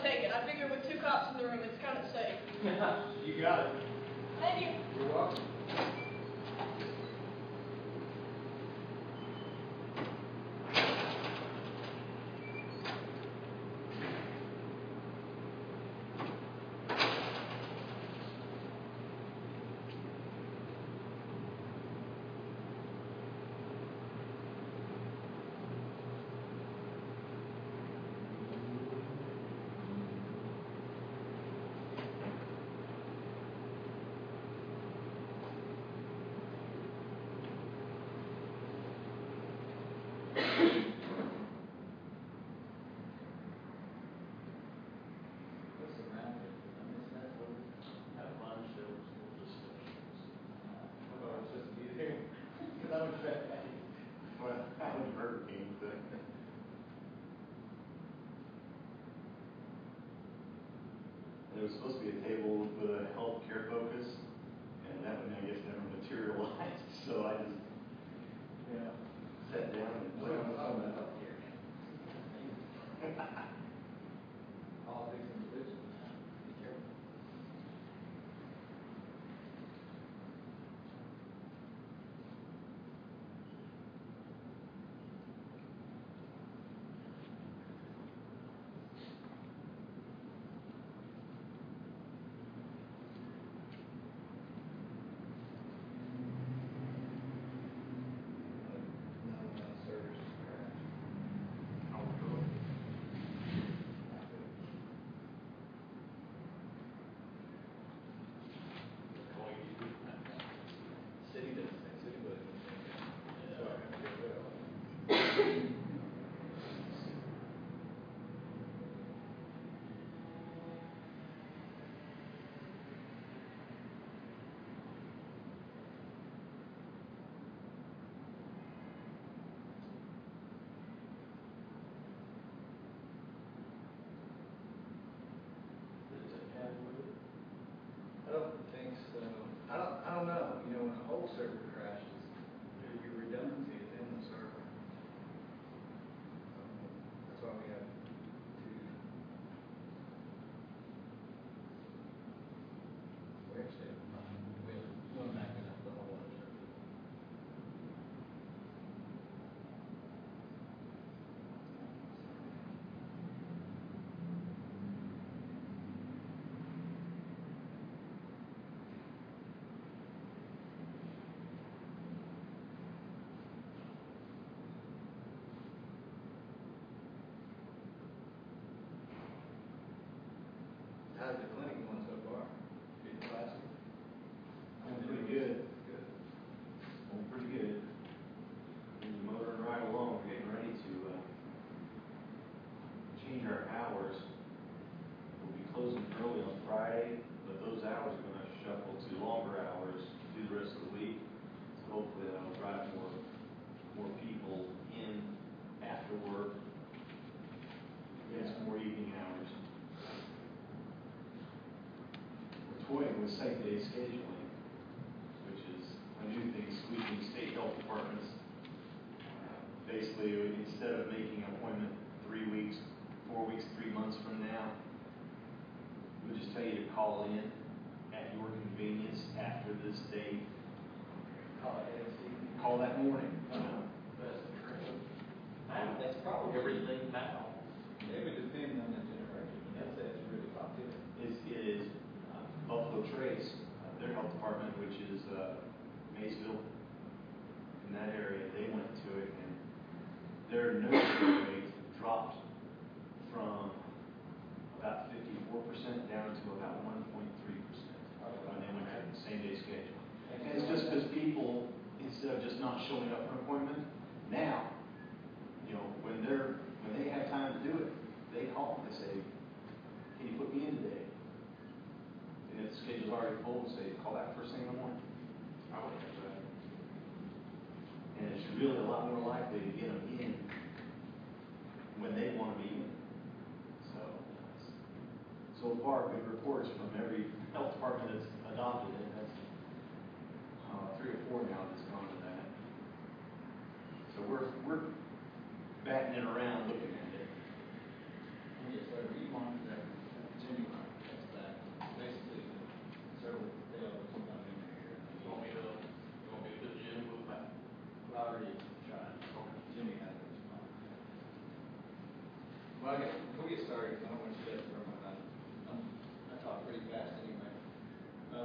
take it. I figure with 2 cops in the room, it's kind of safe. You got it. Thank you. You're welcome. There was supposed to be a table with a healthcare focus, and that one, I guess, never materialized. So I just sat down and played on the phone about healthcare. Politics and religion. Be careful. I don't think so. I don't know. You know, when a whole server crashes, your redundancy is in the server. That's why we have two. We actually have one backing up the whole other server. How's the clinic going so far? Good classes? Pretty good. Good. Well, pretty good. And motoring right along, we're getting ready to change our hours. We'll be closing early on Friday, but those hours are going to shuffle to longer hours through the rest of the week. So hopefully that'll drive more people in after work. Get some more evening hours. We're toying with same-day scheduling, which is a new thing sweeping state health departments. Basically, instead of making an appointment 3 weeks, 4 weeks, 3 months from now, we'll just tell you to call in at your convenience after this date. Call it AFC. Call that morning. That's true. That's probably everything now. It would depend on the generation. That's really popular. It is Buffalo Trace, their health department, which is Maysville, in that area. They went to it, and their no-show rate dropped from about 54% down to about 1.3% when they went to the same-day schedule. And it's just because people, instead of just not showing up for an appointment, now, you know, when they have time to do it, they call and they say, "Can you put me in today?" And if the schedule's already full, say, "Call back first thing in the morning." I would have that. And it's really a lot more likely to get them in when they want to be in. So far, good reports from every health department that's adopted it. That's 3 or 4 now that's gone to that. So we're batting it around, looking at it. Yes, sir. You monitor that. Well, I guess before we get started, I don't want you guys to run my time. I talk pretty fast anyway.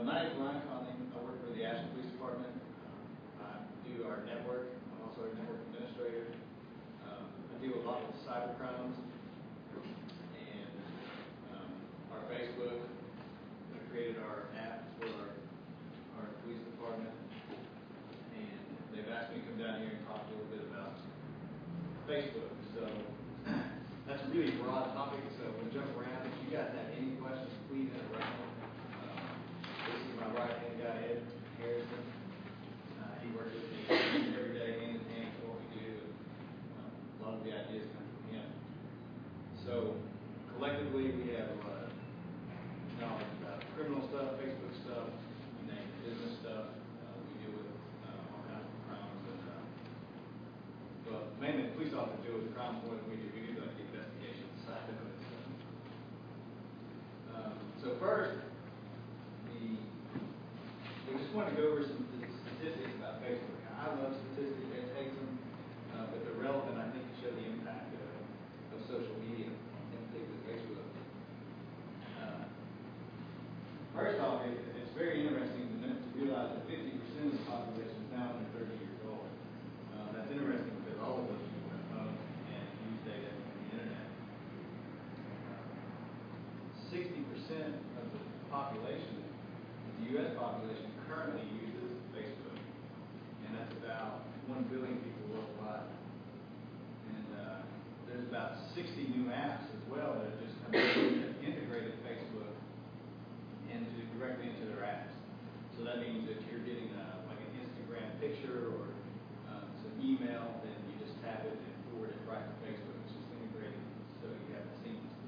My name is Ryan Conley. I work for the Ashland Police Department. I do our network. I'm also a network administrator. I deal a lot with cyber crimes and our Facebook. I created our app for our police department, and they've asked me to come down here and talk a little bit about Facebook. So that's a really broad topic, so we'll jump around. If you guys have any questions, please interrupt me. This is my right-hand guy, Ed Harrison. He works with me every day, hand in hand for what we do. A lot of the ideas come from him. So collectively, we have knowledge about criminal stuff, Facebook stuff, you name it, business stuff. We deal with all kinds of crimes. Well, mainly the police officers deal with crimes more than we do. We do like the investigation side of it. So first, we just want to go over some statistics about Facebook. I love statistics, I hate them, but they're relevant, I think, to show the impact of social media, in particular Facebook. First off, it's very interesting to realize that 50% of the population is now under 30 years old. That's interesting because all of those people have phones and use data on the internet. 60% of the population, the U.S. population, currently uses Facebook, and that's about 1 billion people worldwide. And there's about 60 new apps as well that have just come in that integrated Facebook directly into their apps. So that means if you're getting like an Instagram picture or some email, then you just tap it and forward it right to Facebook. It's just integrated, so you have it seamlessly.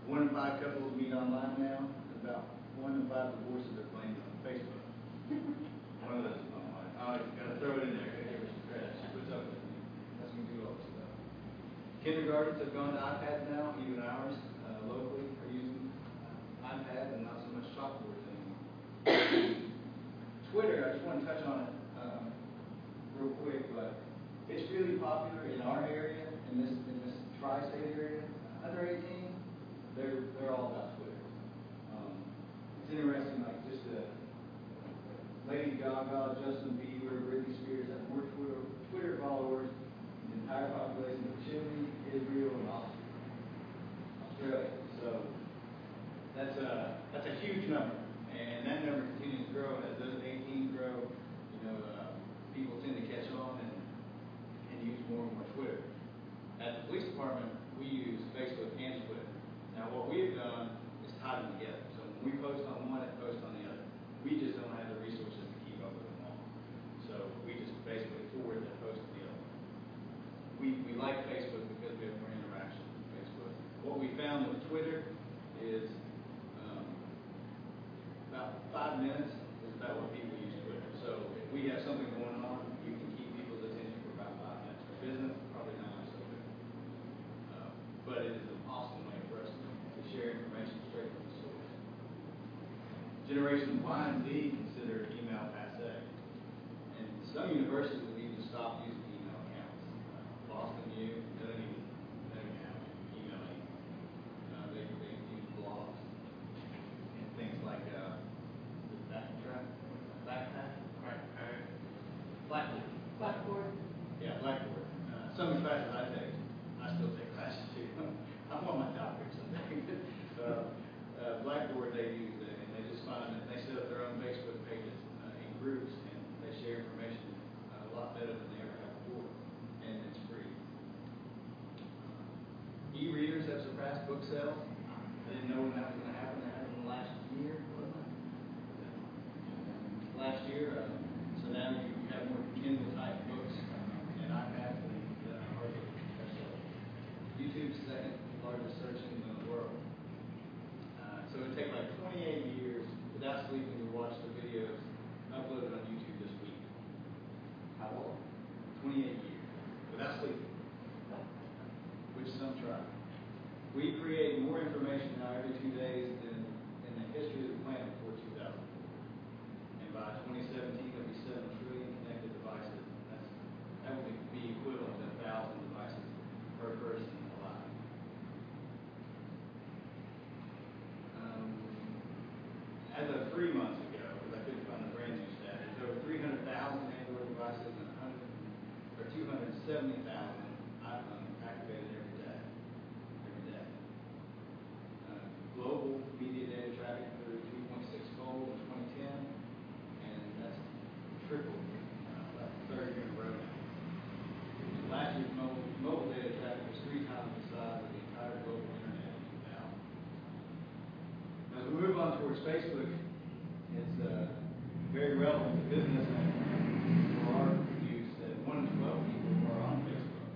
1 in 5 couples meet online now. About 1 in 5 divorces are blamed on Facebook. One of those is online. Oh, you gotta throw it in there. Gotta give her some credit. She puts up with me. That's when we do all this stuff. Kindergartens have gone to iPads now. Even ours locally are using iPads and not so much chalkboards anymore. Twitter, I just want to touch on it real quick, but it's really popular in our area, in this tri-state area. Under 18, they're all about Twitter. It's interesting, like just Lady Gaga, Justin Bieber, Britney Spears have more Twitter followers than the entire population of Chile, Israel, and Australia. So that's a huge number, and that number continues to grow as those 18s grow. People tend to catch on and use more and more Twitter. At the police department, we use Facebook and Twitter. Now, what we have done is tie them together. So when we post on one, it posts on the other. We just don't have the resources to keep up with them all. So we just basically forward that post to the other. We like Facebook because we have more interaction with Facebook. What we found with Twitter is about 5 minutes is about what people use Twitter. So if we have something going on, you can keep people's attention for about 5 minutes. For business, probably not much so good. But it is an awesome way for us to share information straight from the source. Generations Y and Z consider email passé. And some universities have even stopped using email accounts. Boston U, they don't even have email anymore. They use blogs and things like Blackboard. Yeah, Blackboard. Some of the classes I take, I still take classes too. I'm on my doctorate someday. Blackboard they use it, and they just find that they set up their own Facebook pages in groups, and they share information a lot better than they ever have before, and it's free. E-readers have surpassed book sales. I didn't know when that was going to happen. That happened last year, wasn't it? Last year, so now you have more Kindle-type books and iPads than hardly ourselves. YouTube's second largest search engine in the world. So it would take like 28 years without sleeping to watch the videos uploaded on YouTube this week. How long? 28 years without sleeping, which some try. We create more information now every 2 days than in the history of the planet before 2000. And by 2017, there'll be 7 trillion connected devices. That would be equivalent to 1,000 devices 70,000 activated every day. Global media data traffic grew 3.6-fold in 2010, and that's tripled about the third year in a row now. Last year's mobile data traffic was 3 times the size of the entire global internet in 2000. As we move on towards Facebook, it's very relevant to business and for our use that 1 in 12 people are on Facebook.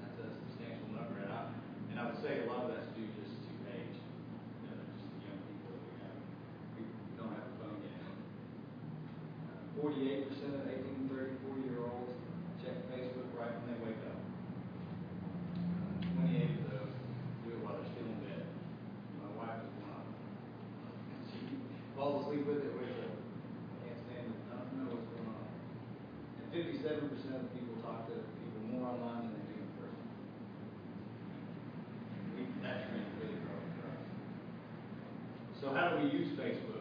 That's a substantial number, and I would say a lot of that's due just to age. Just the young people that we have. We don't have a phone yet. 48% of 18, 30, 40-year-olds check Facebook right when they wake up. 28 of those do it while they're still in bed. My wife is one of them. She falls asleep with it, wakes up. Can't stand it, doesn't know what's going on. And 57% of people talk to people more online than they do in person. That trend is really growing for us. So how do we use Facebook?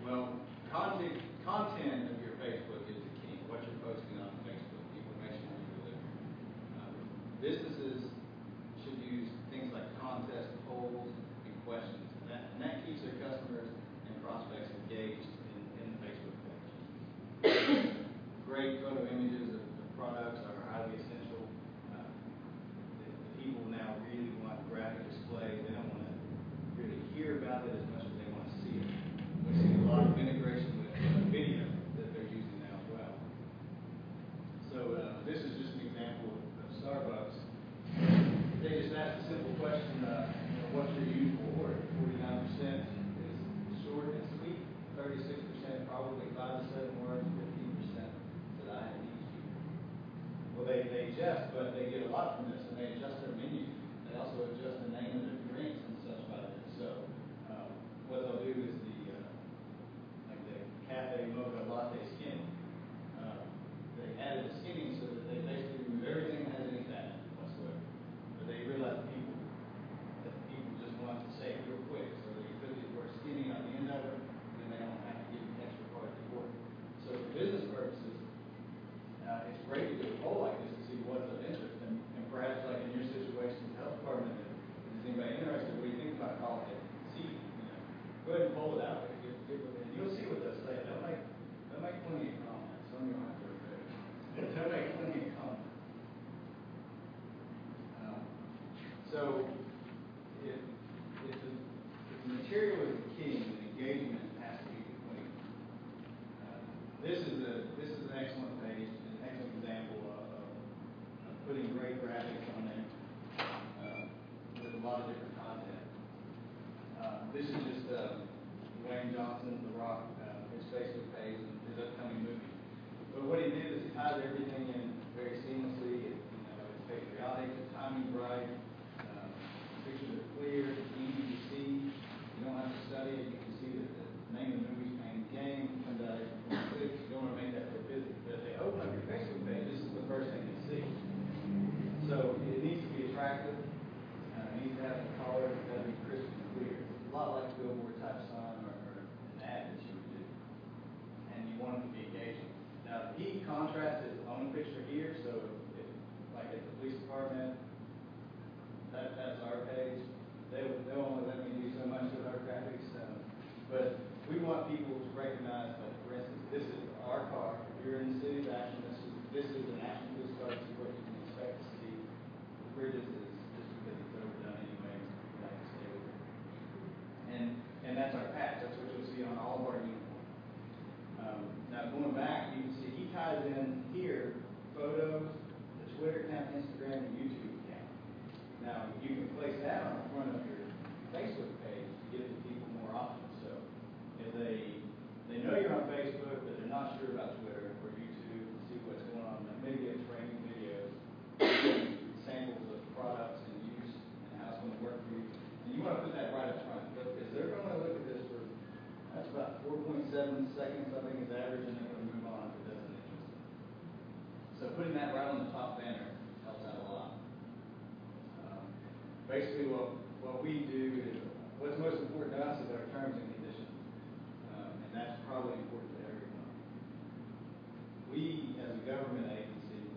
Well, content of your Facebook is the key. What you're posting on Facebook, the information that you're delivering. Businesses should use things like contests, polls, and questions. And that keeps their customers and prospects engaged in the Facebook page. Great photo images of products are highly essential. The people now really want graphic displays. They don't want to really hear about it as much as they want to see it. We see a lot of integration with video that they're using now as well. So this is just an example of Starbucks. They just asked a simple question, what's your usual order? 49% is short and sweet, 36% probably 5 to 7 words, 15% said I had these people. Well, they adjust, but they get a lot from this, and they adjust their menu. They also adjust the name of their drinks and such by this. So what they'll do is like the cafe mocha latte skinny. They added the skinny so that they basically remove everything that has any fat whatsoever. But they realize that people just want to say it real quick, so they put the word skinny on the end of it, and then they don't have to give an extra part of the order. So for business purposes, it's great to do a poll like this to see what's of interest, and perhaps like in your situation, the health department, is anybody interested? What do you think about calling it? See, go ahead and poll it out. And you'll see what they'll say. They'll make plenty of comments. Some of you don't have to read it. They'll make plenty of comments. So if the material is the king, then engagement has to be the queen. This is an excellent page, an excellent example of putting great graphics on there with a lot of different content. This is just Dwayne Johnson, The Rock, his Facebook page and his upcoming movie. But what he did is he tied everything in very seamlessly. It's patriotic, the timing's right, pictures are clear, it's easy to see. You don't have to study it. You can see that the name of the movie's Pain Game. It comes out every 4 clicks. You don't want to make that real busy. But if they open up your Facebook page, this is the first thing they see. So it needs to be attractive. It needs to have the color. It's got to be crisp and clear. It's a lot like a billboard type sign or an ad that you would do. And you want it to be engaging. Now, he contrasts his own picture here. So if like at the police department, that's our page. They'll only let me do so much with our graphics. But we want people to recognize, like, for instance, this is our car. If you're in the city of Ashland, this is an Ashland police car. This is what you can expect to see. The bridges is just because it's overdone anyway. We like to stay with it. And that's our patch. That's what you'll see on all of our uniforms. Now going back, you can see he ties in here photos, the Twitter account, Instagram, and YouTube account. Now you can place that on the front of your Facebook page to get to people more often. So if they know you're on Facebook, but they're not sure about Twitter or YouTube, to see what's going on, maybe a training videos, samples of products and use and how it's going to work for you. And you want to put that right up front because they're going to look at this for, that's about 4.7 seconds, I think is average, and they're going to move on if it doesn't interest them. So putting that right on the top banner helps out a lot. Basically what we do is, what's most important to us is our terms and conditions. And that's probably important to everyone. We, as a government agency,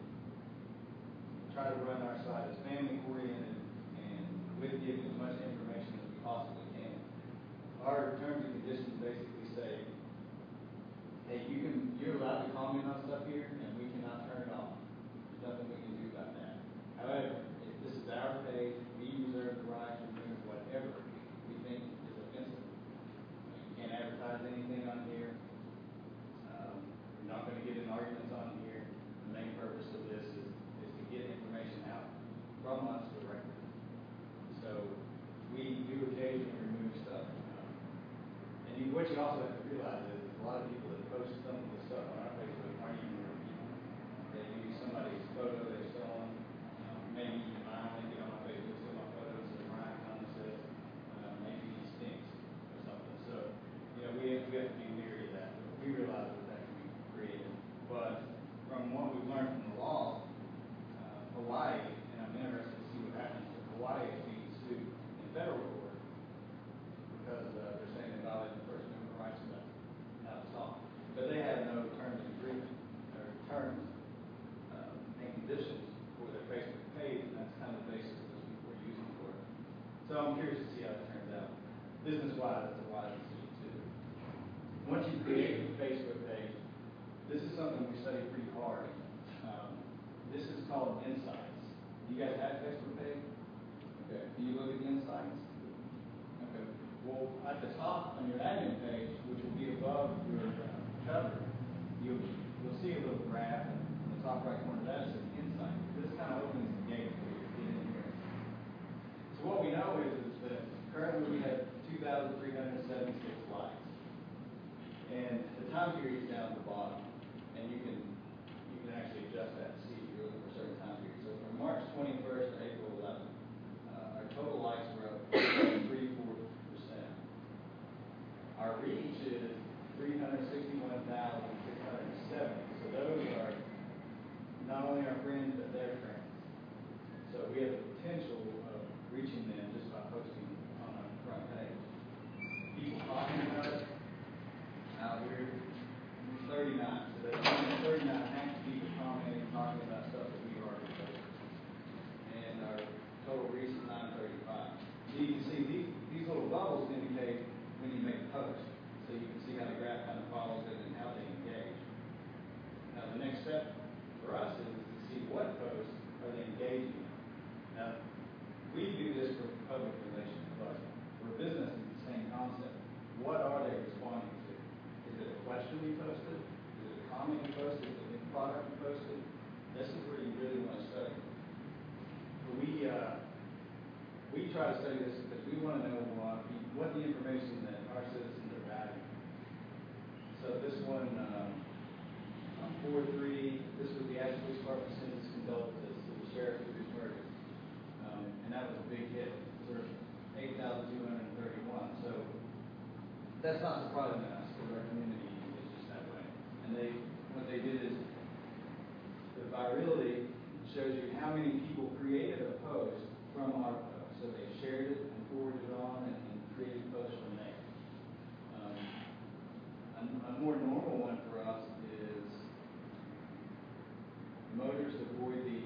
try to run our site as family oriented and with giving as much information as we possibly can. Our terms and conditions basically say, hey, you're allowed to comment on stuff here and we cannot turn it off. There's nothing we can do about that. However, if this is our page, we reserve the right to remove whatever we think is offensive. You can't advertise anything on here. You're not going to get in arguments on here. The main purpose of this is to get information out from us directly. So we do occasionally remove stuff. What you also have to realize is a lot of people that post some of the stuff on our Facebook aren't even real people. They use somebody's photo they've stolen. Maybe even mine, they get on my Facebook, steal my photos, and Ryan Thomas says, maybe he stinks or something. So, we have to be leery of that. We realize that can be creative. But from what we've learned from the law, Hawaii, and I'm interested to see what happens, but Hawaii is being sued in federal court because they're saying they violated the First Amendment rights of how to talk. But they have no terms of agreement or terms and conditions for their Facebook page, and that's kind of the basis that we're using for it. So I'm curious to see how it turns out. Business-wise, it's a wise decision too. Once you create a Facebook page, this is something we study pretty hard. This is called Insights. You guys have a Facebook page? Okay. Do you look at the Insights? Okay. Well, at the top on your admin page, which will be above your cover, you'll see a little graph, and in the top right corner of that says Insights. This kind of opens the gate for you to get in here. So what we know is that currently we have 2,376 likes. And the time period is down at the bottom, and you can actually adjust that to see if you're looking for certain time periods. So from March 21st to April 11th, our total likes were up 3.4%. Our reach is 361,670. So those are not only our friends, but their friends. So we have the potential of reaching them just by posting on our front page. People talking about it, we're 39. So there's only 39 active people commenting and talking about stuff that we've already posted. And our total reach is 935. So you can see these little bubbles indicate when you make a post. So you can see how the graph kind of follows it and how they engage. Now the next step for us is to see what posts are they engaging in. Now, we do this for public relations, but for business it's the same concept. What are they responding to? Is it a question we posted? Is it a comment we posted? Is it a product we posted? This is where you really want to study. We try to study this because we want to know what the information that our citizens are valuing. So this one, on 4/3, this was the Ashland Police Department sent its condolences to the sheriff who was murdered. And that was a big hit. We're 8,231. So that's not surprising to us because our community is just that way. And what they did is the virality shows you how many people created a post from our post. So they shared it and forwarded it on and created posts from there. A more normal one for us is motors avoid the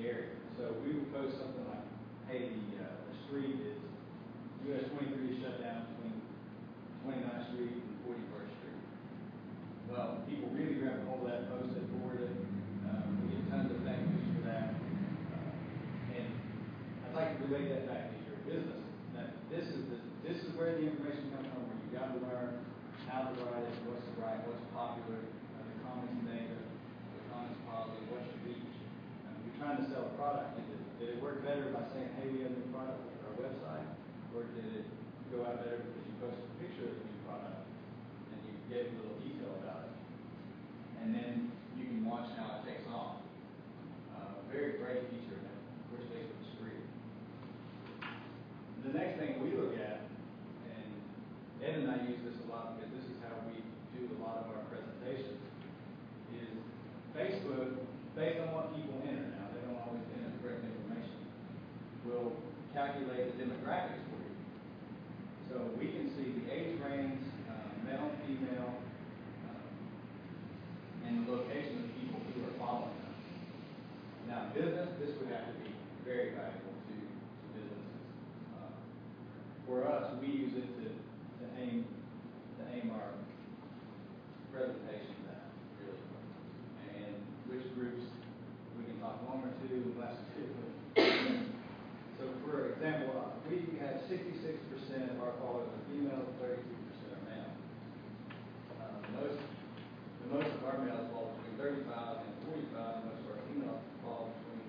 area. So we would post something like, hey, the street is, US 23 is shut down between 29th Street and 41st Street. Well, people really grab a hold of that post and forward it. We get tons of thank yous for that. And I'd like to relate that back to your business. That this is where the information comes from, where you got to learn how to write it, what's right, what's popular, the comments negative, the comments positive, what's your reach. You're trying to sell a product. Did it work better by saying, hey, we have a new product with our website? Or did it go out better because you posted a picture of the new product and you gave a little detail about it? And then you can watch how it takes off. Very great feature, and of course Facebook is free. The next thing we look at, and Ed and I use this a lot because this is how we do a lot of our presentations, is Facebook, based on what people enter now, they don't always enter the correct information, will calculate the demographics for you. So we can see the age range, male, female, and the location of people who are business, this would have to be very valuable to businesses. For us, we use it to aim our presentation at, really. And which groups we can talk longer to, less to. So for example, we have 66% of our callers are female, 32% are male. The most of our males fall between 35 and 45, and most of our females fall between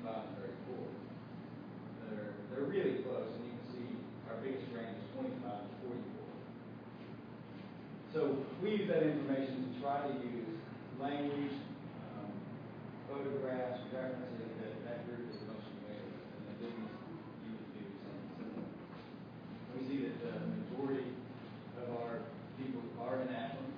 25 and 34. They're really close, and you can see our biggest range is 25 to 44. So we use that information to try to use language, photographs, references that group is most familiar with, and the business users do something similar. We see that the majority of our people are in Ashland.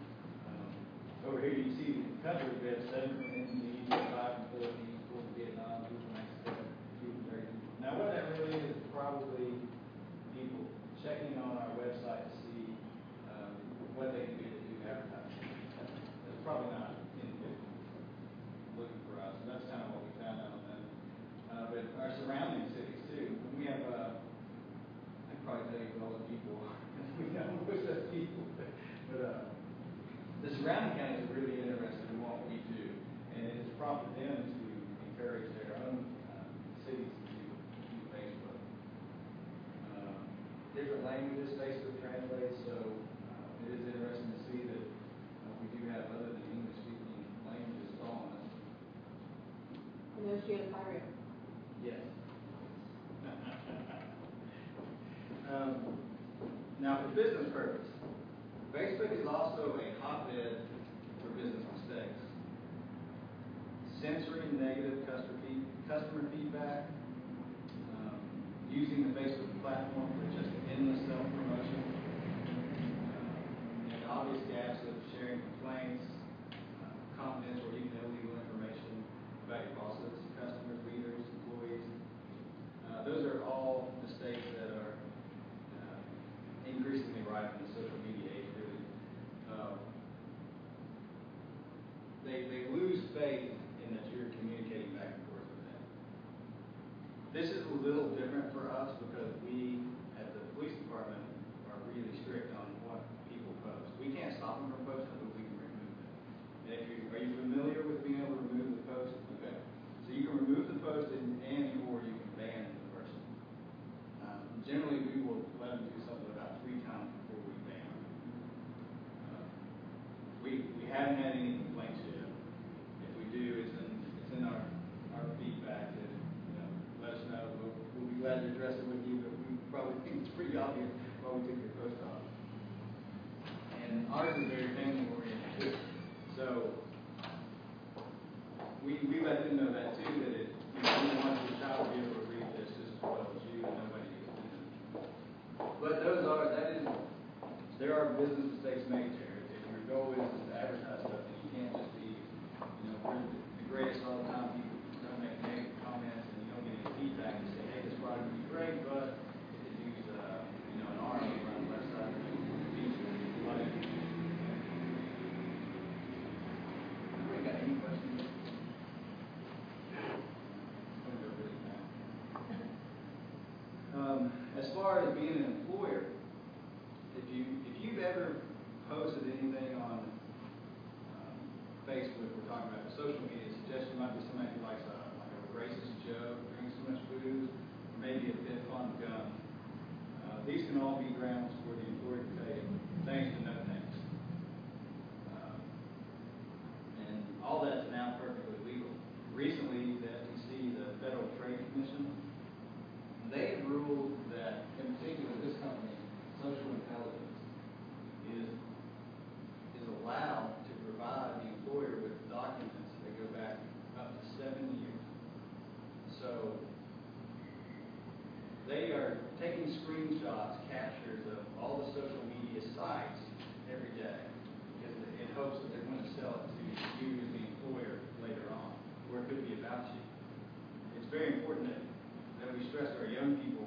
Over here you can see the country, we have 7 from Indonesia, 5 from Philippines, 4 from Vietnam, 2 from Mexico, 2 from Turkey. Now what that really is probably people checking on our website to see what they can do to do advertising. That's probably not individuals looking for us, and that's kind of what we found out on that. But our surrounding cities too. We have, I can probably tell you all the people, we know most of the people, but the surrounding counties are really interested in what we do, and it has prompted them to encourage their own cities to use Facebook. Different languages Facebook translates, so it is interesting to see that we do have other than English-speaking languages following us. And then she had a pirate. Yes. Now, for business purpose, Facebook is also a hotbed for business mistakes. Censoring negative customer feedback, using the Facebook platform for just endless self-promotion, and obvious gaps of sharing complaints, confidential or even illegal information about your bosses, customers, leaders, employees. Those are all mistakes that are increasingly rife in the social media age, really. They lose faith in that you're communicating back and forth with them. This is a little different for us because we, at the police department, are really strict on what people post. We can't stop them from posting, but we can remove them. And are you familiar with being able to remove the post? Okay. So you can remove the post and or you can ban the person. Generally, we will let them do something about 3 times before we ban them. We haven't had any complaints yet. If we do, it's in our feedback that, let us know. We'll be glad to address it with you, but we probably think it's pretty obvious why we took your post off. And ours is very family oriented too. So we let them know that too, that we want your child to be able to read this just as well as you, and nobody gets to do it. But there are business mistakes made there. If your goal is to advertise stuff, then you can't just be, we're the greatest all the time. People don't make negative comments, and you don't get any feedback and say, hey, this product would be great, but it could use, an arm over on the left side of the feature. Anybody got any questions? I'm gonna go really fast. As far as being an employer, if you've ever posted anything on Facebook, we're talking about the social media, suggestion might be somebody who likes a racist joke, drinks too much booze, or maybe a bit on gun. These can all be grounds for the employer to say thanks but no thanks. And all that's now perfectly legal. Recently, the FTC, the Federal Trade Commission, they have ruled that, in particular, this company, Social Intelligence, is allowed to provide the employer with documents that go back up to 7 years. So they are taking screenshots, captures of all the social media sites every day in hopes that they're going to sell it to you as the employer later on, or it could be about you. It's very important that we stress to our young people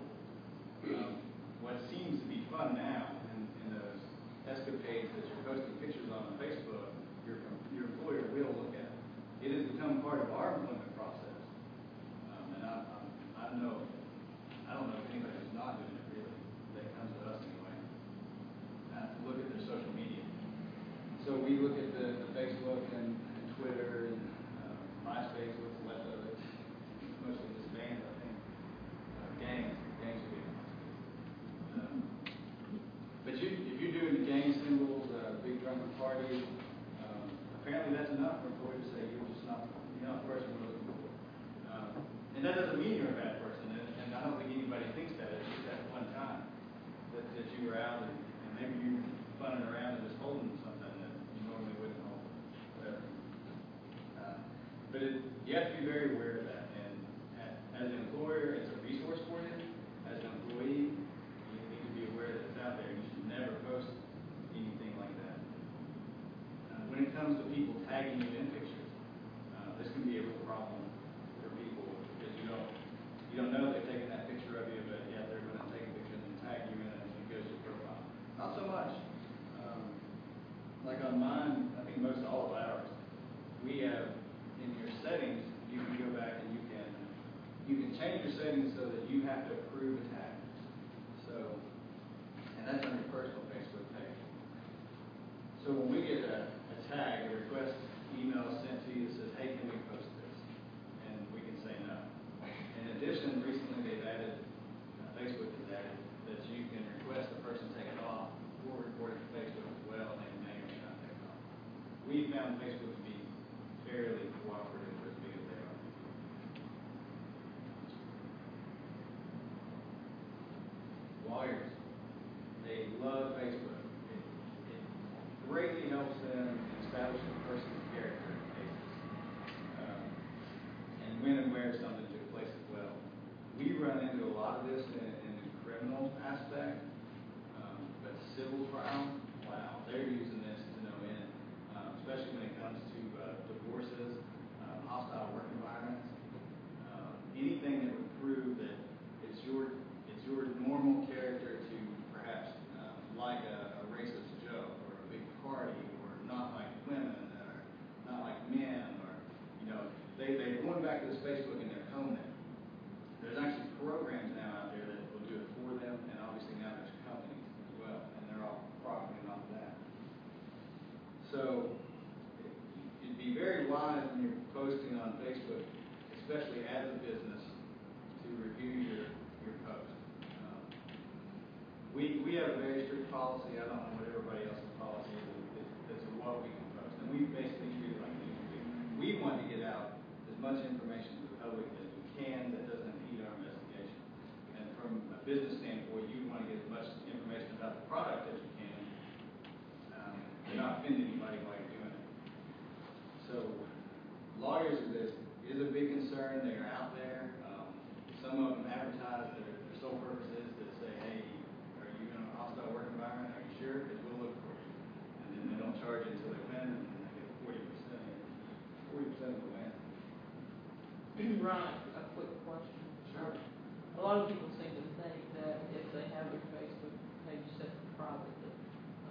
what seems to be fun now in those escapades that you're posting pictures on Facebook, your employer will look at it. It has become part of our employment process. And that doesn't mean you're a bad person, and I don't think anybody thinks that. It's just that one time that you were out and maybe you were funning around and just holding something that you normally wouldn't hold, whatever. But you have to be very aware of that. And as an employer, it's a resource for you. As an employee, you need to be aware that it's out there. You should never post anything like that. When it comes to people tagging you in pictures, this can be a real problem for people because you don't know they're taking that picture of you, but yet they're going to take a picture and tag you in it and it goes to your profile. Not so much. Like on mine, I think most all of ours, we have in your settings, you can go back and you can change your settings so that you have to approve a tag. So, and that's on your personal Facebook page. So when we get a tag, a request email sent to you that says, hey, can we post this? And we can say no. In addition, recently they've added, Facebook has added, that you can request the person take it off or report it to Facebook as well, and they may or may not take it off. We found Facebook to be fairly cooperative as big as they are. Lawyers, they love Facebook. It greatly helps them establish a person's character in cases, and when and where something took place as well. We run into a lot of this in the criminal aspect, but civil trials, wow, they're using this to no end, especially when it comes to divorces, hostile work environments, anything that would prove that it's your normal character to perhaps like a racist joke or a big party or not like women or not like men or, they're going back to this Facebook and they're combing it. There's actually programs now out there that will do it for them, and obviously now there's companies as well, and they're all profiting off of that. So it'd be very wise when you're posting on Facebook, especially as a business, to review your post. We have a very strict policy. I don't know what everybody else's policy is as to what we can post, and we basically treat it like we do. We want to get out as much information to the public as we can that doesn't impede our investigation. And from a business standpoint, you want to get as much information about the product as you can, and not offend anybody while you're doing it. So lawyers is a big concern. They're out there. Some of them advertise their sole purpose is to say, hey, are you in a hostile work environment? Are you sure? Because we'll look for you. And then they don't charge you until they win, and then they get 40% of the win. Ron, a quick question. Sure. A lot of people seem to think that if they have their Facebook page set to private, that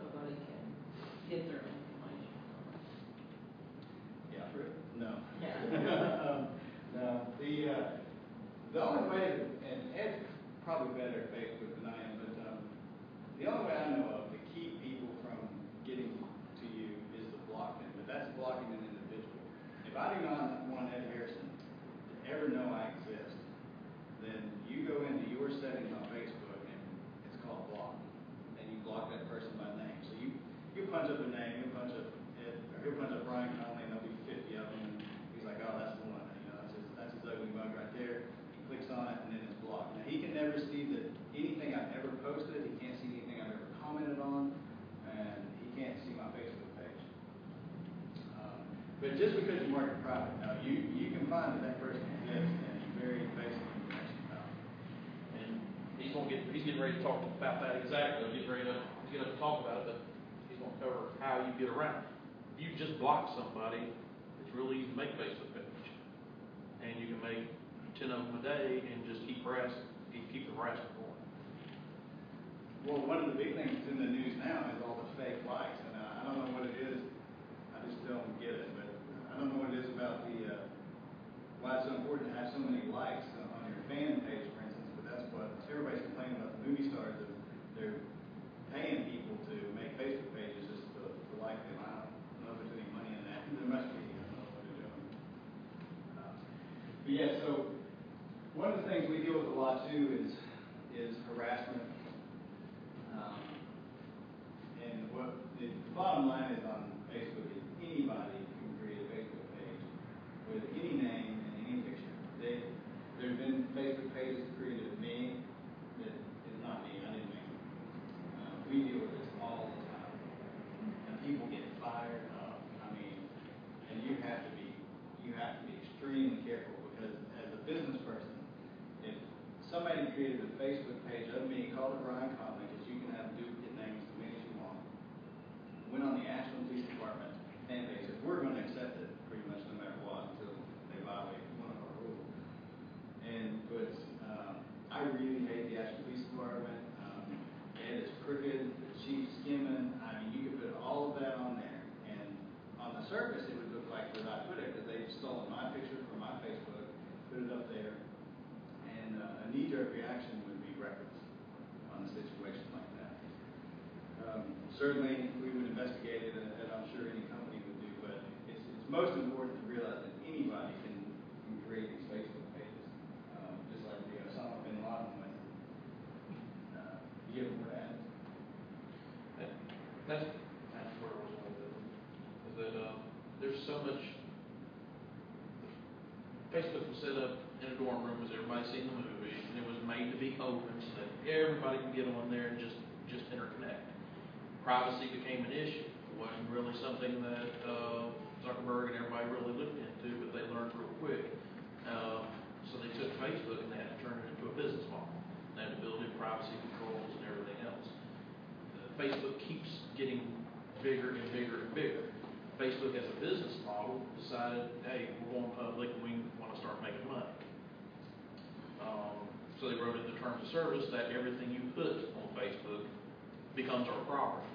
nobody can get their information from it. Yeah, true. No. Yeah. No. The only way, and Ed's probably better at Facebook than I am, but the only way I know of to keep people from getting to you is to block them. But that's blocking an individual. If I do not want Ed Harrison to ever know I exist, then you go into your settings on Facebook and it's called block, and you block that person by name. So you punch up a name, you punch up Ed, or he'll punch up Brian Conley, and there'll be 50 of them. And he's like, oh, that's the one. That's his ugly mug right there. He clicks on it, and then it's blocked. Now he can never see that anything I've ever posted. He can't see anything I've ever commented on, and he can't see my Facebook page. But just because you mark it private, now you can find that person exists and very basic information about it. And he's getting ready to talk about that exactly. He's getting ready to get up and talk about it, but he's going to cover how you get around it. If you just block somebody, it's really easy to make a Facebook page. And you can make 10 of them a day and just keep the harassment going. Well, one of the big things that's in the news now is all the fake likes, and I don't know what it is. I just don't get it, but I don't know what it is about why it's so important to have so many likes on your fan page, for instance. But that's what everybody's complaining about the movie stars. That they're paying people to make Facebook pages just to like them. I don't know if there's any money in that. There must be. I don't know what they're doing. But yeah, so one of the things we deal with a lot too is harassment. And what the bottom line is on Facebook is anybody can create a Facebook page with any name and any picture. There's created a Facebook page of me, called it Ryan Conley, because you can have duplicate names as many as you want. Went on the Ashland Police Department fan page, said, we're gonna accept it pretty much no matter what, until they violate one of our rules. And, but, I really hate the Ashland Police Department. Ed is crooked, the chief's skimming, I mean, you could put all of that on there, and on the surface, it would look like where I put it, because they've stolen my picture from my Facebook, put it up there, and a knee-jerk reaction would be reckless on a situation like that. Certainly, we would investigate it, as I'm sure any company would do, but it's most important to realize that anybody can create these Facebook pages, just like the Osama bin Laden went. Give them what ads. That's where I was going with it, is that, there's so much, Facebook was set up in a dorm room, as everybody's seen the movie, and it was made to be open so that everybody can get on there and just interconnect. Privacy became an issue. It wasn't really something that, Zuckerberg and everybody really looked into, but they learned real quick. So they took Facebook and they had to turn it into a business model. They had to build in privacy controls and everything else. Facebook keeps getting bigger and bigger and bigger. Facebook as a business model decided, hey, we're going public and we want to start making money. So they wrote in the terms of service that everything you put on Facebook becomes our property.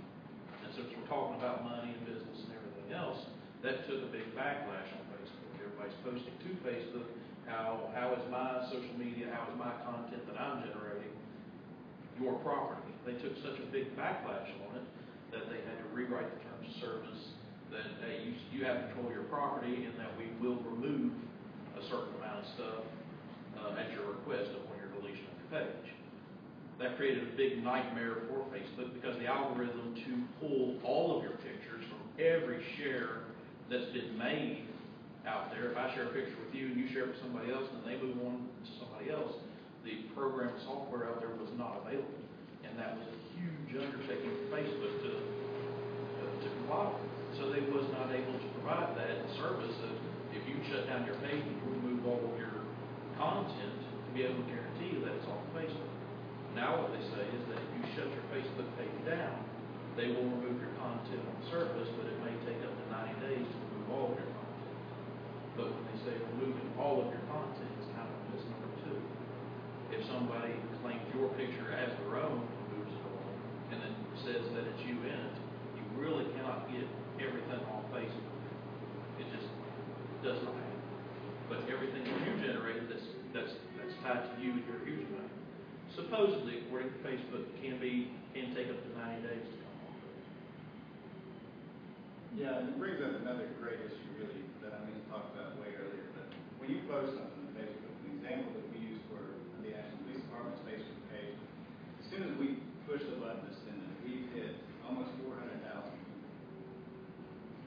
And since we're talking about money and business and everything else, that took a big backlash on Facebook. Everybody's posting to Facebook, how is my social media, how is my content that I'm generating your property? They took such a big backlash on it that they had to rewrite the terms of service that, hey, you have control of your property and that we will remove a certain amount of stuff at your request upon your deletion of your page. That created a big nightmare for Facebook because the algorithm to pull all of your pictures from every share that's been made out there. If I share a picture with you and you share it with somebody else and they move on to somebody else, the program software out there was not available. And that was a huge undertaking for Facebook to comply with. So they was not able to provide that service of if you shut down your page and you remove all of your content to be able to guarantee you that it's off Facebook. Now what they say is that if you shut your Facebook page down, they will remove your content on the surface, but it may take up to 90 days to remove all of your content. But when they say removing all of your content, it's kind of a misnomer too. If somebody claims your picture as their own, removes it all, and then says that it's you in it, you really cannot get everything off Facebook. It just does not happen. But everything that you generate that's tied to you and your username, supposedly, according to Facebook, can take up to 90 days to come off. Yeah, and it brings up another great issue really that I meant to talk about way earlier, but when you post something on Facebook, an example that we use for the Ashland Police Department's Facebook page, as soon as we push the button to send it, we've hit almost 400,000 people,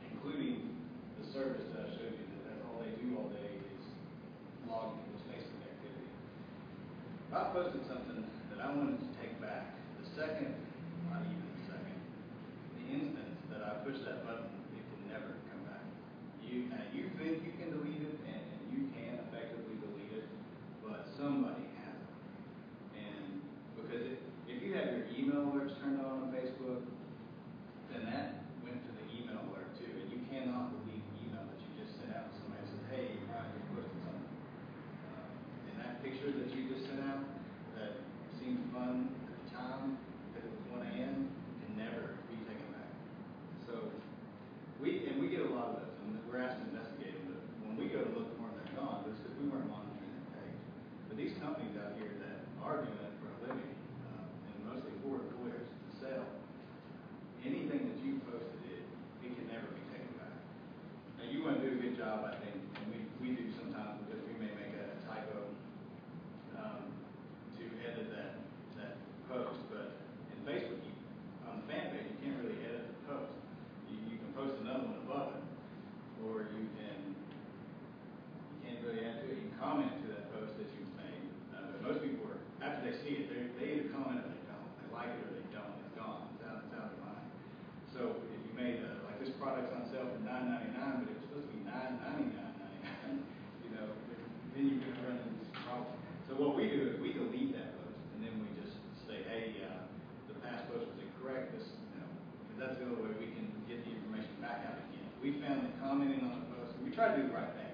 including the service that I showed you that that's all they do all day is log into this Facebook activity. If I posted something that I wanted to take back, the second, not even the second, the instant that I push that button, it can never come back. You think you can delete it, and you can effectively delete it, but somebody has it. And because if you have your email alerts turned on Facebook, then that went to the email alert too, and you cannot delete the email that you just sent out to somebody that says, hey, Ryan, you posted something. And that picture that you just sent out that seemed fun at the time, because it was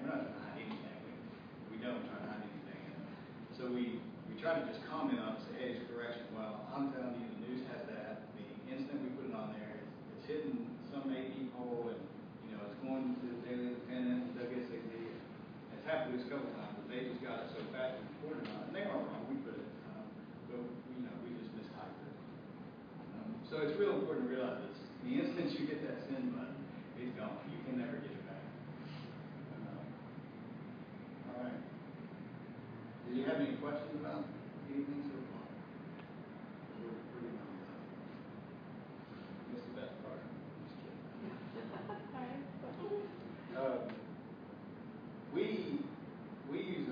we're not trying to hide anything. We don't try to hide anything. So we try to just comment on it, say, hey, it's a correction. Well, I'm telling you, the news has that. The instant we put it on there, it's hitting some AP poll, and it's going to the Daily Independent, WSAZ. It's happened to us a couple times, but they just got it so fast and reported on it. And they weren't wrong. We put it, but we just mistyped it. So it's real important to realize this. The instant you hit that send button, it's gone. You can never get it back. All right. Do you have any questions about anything so far? We're pretty much done. Missed the best part. Just kidding. We use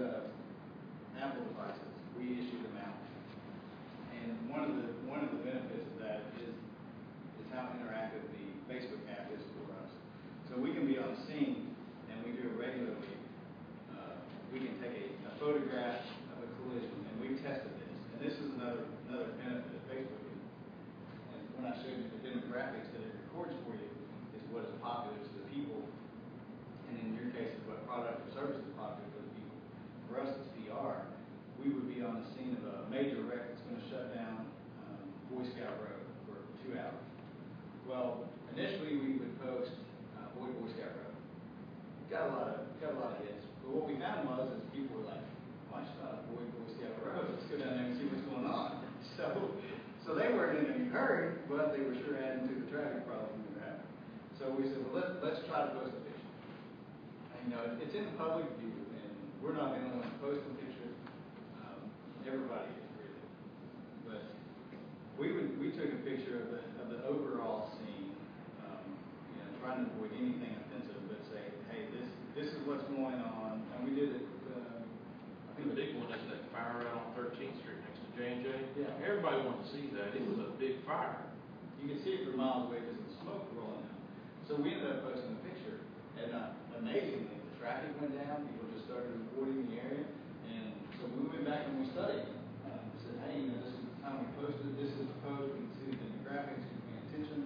Apple devices. We issue them out, and one of the benefits of that is how interactive the Facebook app is for us. So we can be on the scene, and we do it regularly. We can take a photograph of a collision, and we've tested this. And this is another benefit of Facebook. And when I showed you the demographics that it records for you, is what is popular to the people, and in your case, is what product or service is popular for the people. For us, it's PR. We would be on the scene of a major wreck that's going to shut down Boy Scout Road for 2 hours. Well, initially we would post Boy Scout Road. Got a lot of hits. But what we found was people were like, "Why not Boy Scout Road? Let's go down there and see what's going on." So they weren't in any hurry, but they were sure adding to the traffic problem we were having. So we said, well, let's try to post a picture. And, it's in the public view, and we're not the only ones posting pictures. Everybody is really. But we took a picture of the overall scene, trying to avoid anything offensive, but say, hey, this is what's going on, and we did it. I think The big one is that fire out on 13th Street next to J&J. Yeah. Everybody wanted to see that. It was a big fire. You can see it from miles away because of the smoke rolling out. So we ended up posting a picture, and amazingly, the traffic went down. People just started reporting the area, and so we went back and we studied. We said, hey, this is the time we posted. This is the post. We can see the demographics. We can pay attention.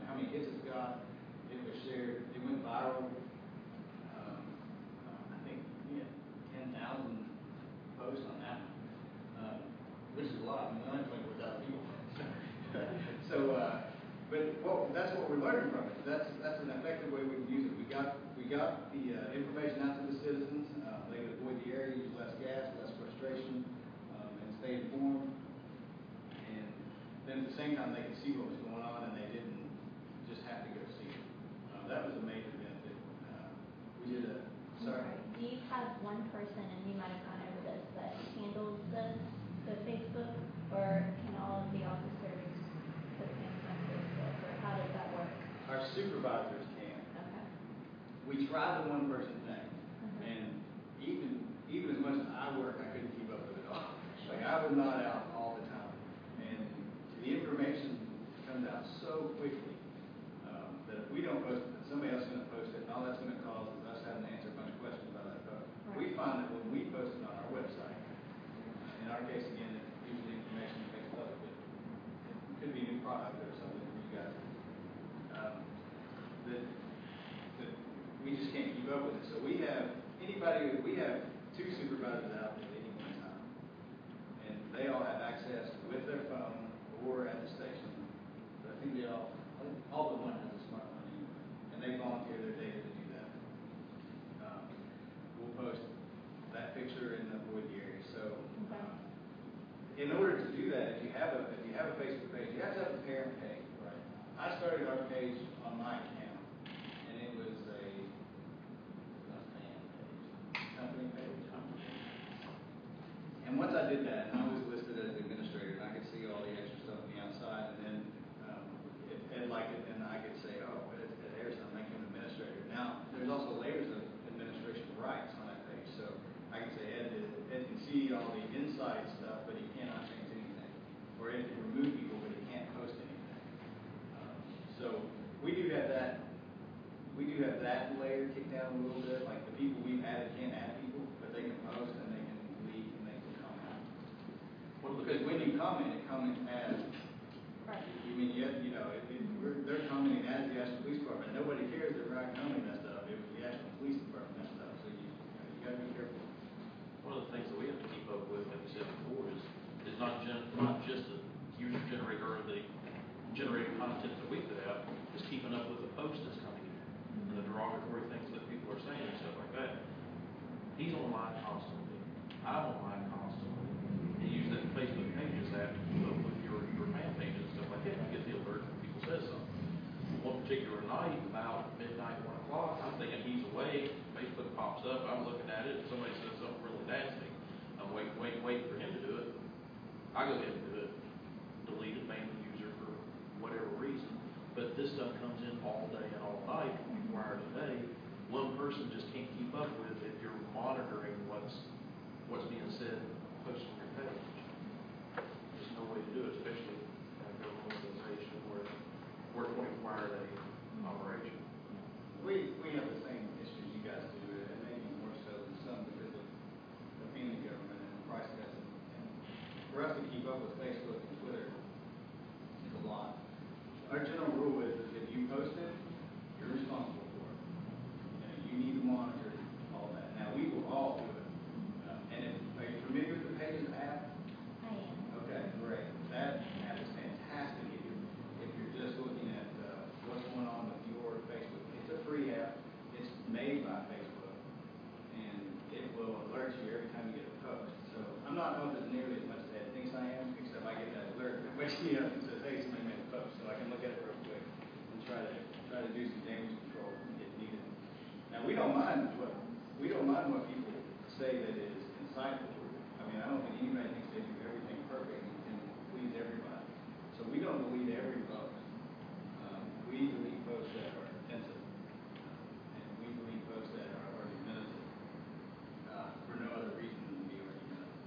How many hits it's got. It was shared. It went viral. I think we had 10,000 posts on that one, which is a lot. I mean, only 24,000 people. But that's what we're learning from it. That's an effective way we can use it. We got the information out to the citizens. They would avoid the area, use less gas, less frustration, and stay informed. And then at the same time, they could see what was going on, and they didn't just have to go see it. That was a major benefit. We did a sorry. Do you have one person, and you might have gone over this, that handles the Facebook, or can all of the officers put things on Facebook, or how does that work? Our supervisors can. Okay. We tried the one person thing, and even as much as I work, I couldn't keep up with it all. Like I was not out all the time, and the information comes out so quickly that if we don't post it, somebody else is going to post it, and all that's going to cause is us having to answer a bunch of questions about that post. Right. We find that when we post it on our website, in our case again, it's usually information that makes public, but it could be a new product or something for you guys. That we just can't keep up with it. So we have two supervisors out at any one time, and they all have access with their phone or at the station. But I think all but one has a smartphone anyway, and they volunteer their data to do that. We'll post that picture and avoid the area. So in order to do that, if you have a Facebook page, you have to have a parent page. Right. I started our page on my account, and it was a fan page, company page. And once I did that, I was listed as administrator, and I could see all the extra stuff on the outside, and then if Ed liked it, then I could say, oh, Ed Harrison, I'm making him administrator. Now, there's also layers of administration rights on that page, so I can say Ed can see all the inside stuff, but he cannot change anything. Or Ed can remove people, but he can't post anything. So we do have that. We do have that layer kicked down a little bit. Like the people we've added can't add people, but they can post and they can leave and they can comment. He's online constantly. I'm online constantly. And use that Facebook pages app with your fan page and stuff like that. I get the alert when people say something. One particular night, about midnight, 1 o'clock, I'm thinking he's awake. Facebook pops up. I'm looking at it. Somebody says something really nasty. I'm waiting for him to do it. I go ahead and do it. Delete it, ban the user for whatever reason. But this stuff comes in all day and all night, 24 hours a day. One person just can't keep up with if you're monitoring what's being said, posted on your page. There's no way to do it, especially in a government organization where we're 24-hour day operation. We have the same issues you guys do, and maybe more so than some because of being in government and price cuts. And for us to keep up with Facebook and Twitter is a lot. Our general rule is if you post it, you're responsible for it. You need to monitor all that. Now, we will all do it. Are you familiar with the Pages app? I am. Okay, great. That app is fantastic if you're just looking at what's going on with your Facebook. It's a free app. It's made by Facebook, and it will alert you every time you get a post. So I'm not on it nearly as much as Ed thinks I am, except I get that alert that wakes me up and says, "Hey, somebody made a post," so I can look at it real quick and try to do some damage control if needed. Now we don't mind what people say that is insightful. I mean, I don't think anybody thinks they do everything perfect and can please everybody. So we don't delete every post. We delete posts that are offensive, and we delete posts that are argumentative for no other reason than to be argumentative.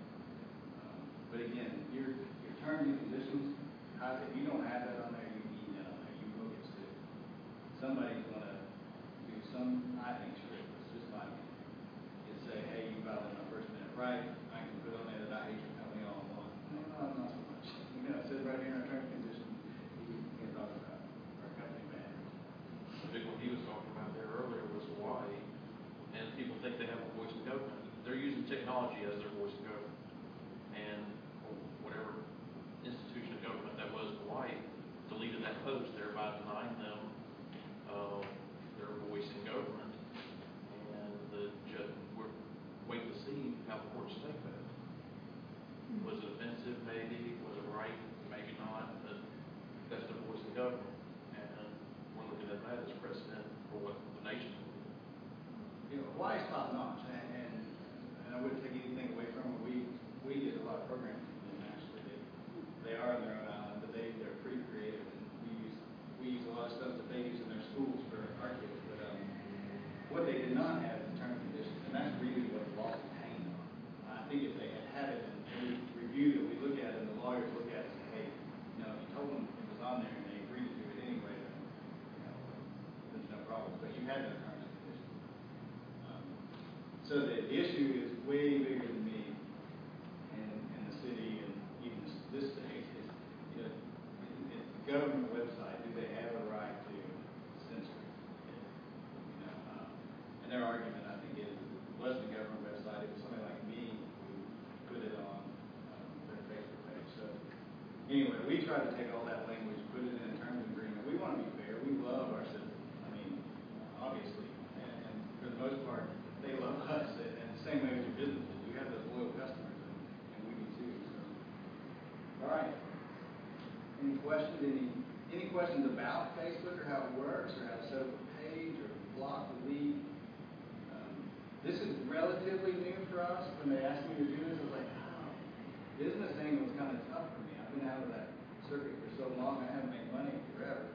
But again, your terms and conditions, if you don't have that on there, you need that on there. You will get sued. Somebody's going to do some, I think, script. It's just my opinion. And say, hey, you violated my First Amendment right. I can put on there that I hate your company all I want. No, not so much. It says right here in our terms and conditions, you can talk about our company bad. The big one he was talking about there earlier was Hawaii, and people think they have a voice of government. They're using technology as their voice of government, and whatever institution of government that was in Hawaii deleted that post, thereby denying them their voice in government. And the judge, we're waiting to see how the courts take that. Was it offensive? Maybe. Was it right? Maybe not. But that's their voice in government, and we're looking at that as precedent for what the nation's going to do. You know, Hawaii's top notch, and I wouldn't take anything away from it. We did a lot of programming for them. Actually, they are on their own island, but they're pretty creative, and we use a lot of stuff that they use in their schools for our kids. But what they did not have is terms and conditions, and that's really what the lawsuit hanging on. I think if they had it in every review that we look at, and the lawyers look at it and say, hey, you know, if you told them it was on there and they agreed to do it anyway, then, you know, there's no problem. But you had no terms and conditions. So the issue is way bigger than me and the city and even this state. Is, you know, it's the government website. Do they have a right to censor it? You know, and their argument, I think, is it wasn't the government website. It was somebody like me who put it on their Facebook page. So anyway, we try to take all that language, put it in a terms of agreement. We want to be fair. We love our citizens. I mean, obviously, and for the most part, they love us. And the same way with your businesses, you have those loyal customers, and we do too. So, all right. Any questions? Any questions about Facebook or how it works, or how to set up a page, or block, delete? This is relatively new for us. When they asked me to do this, I was like, oh, business thing was kind of tough for me. I've been out of that circuit for so long, I haven't made money forever.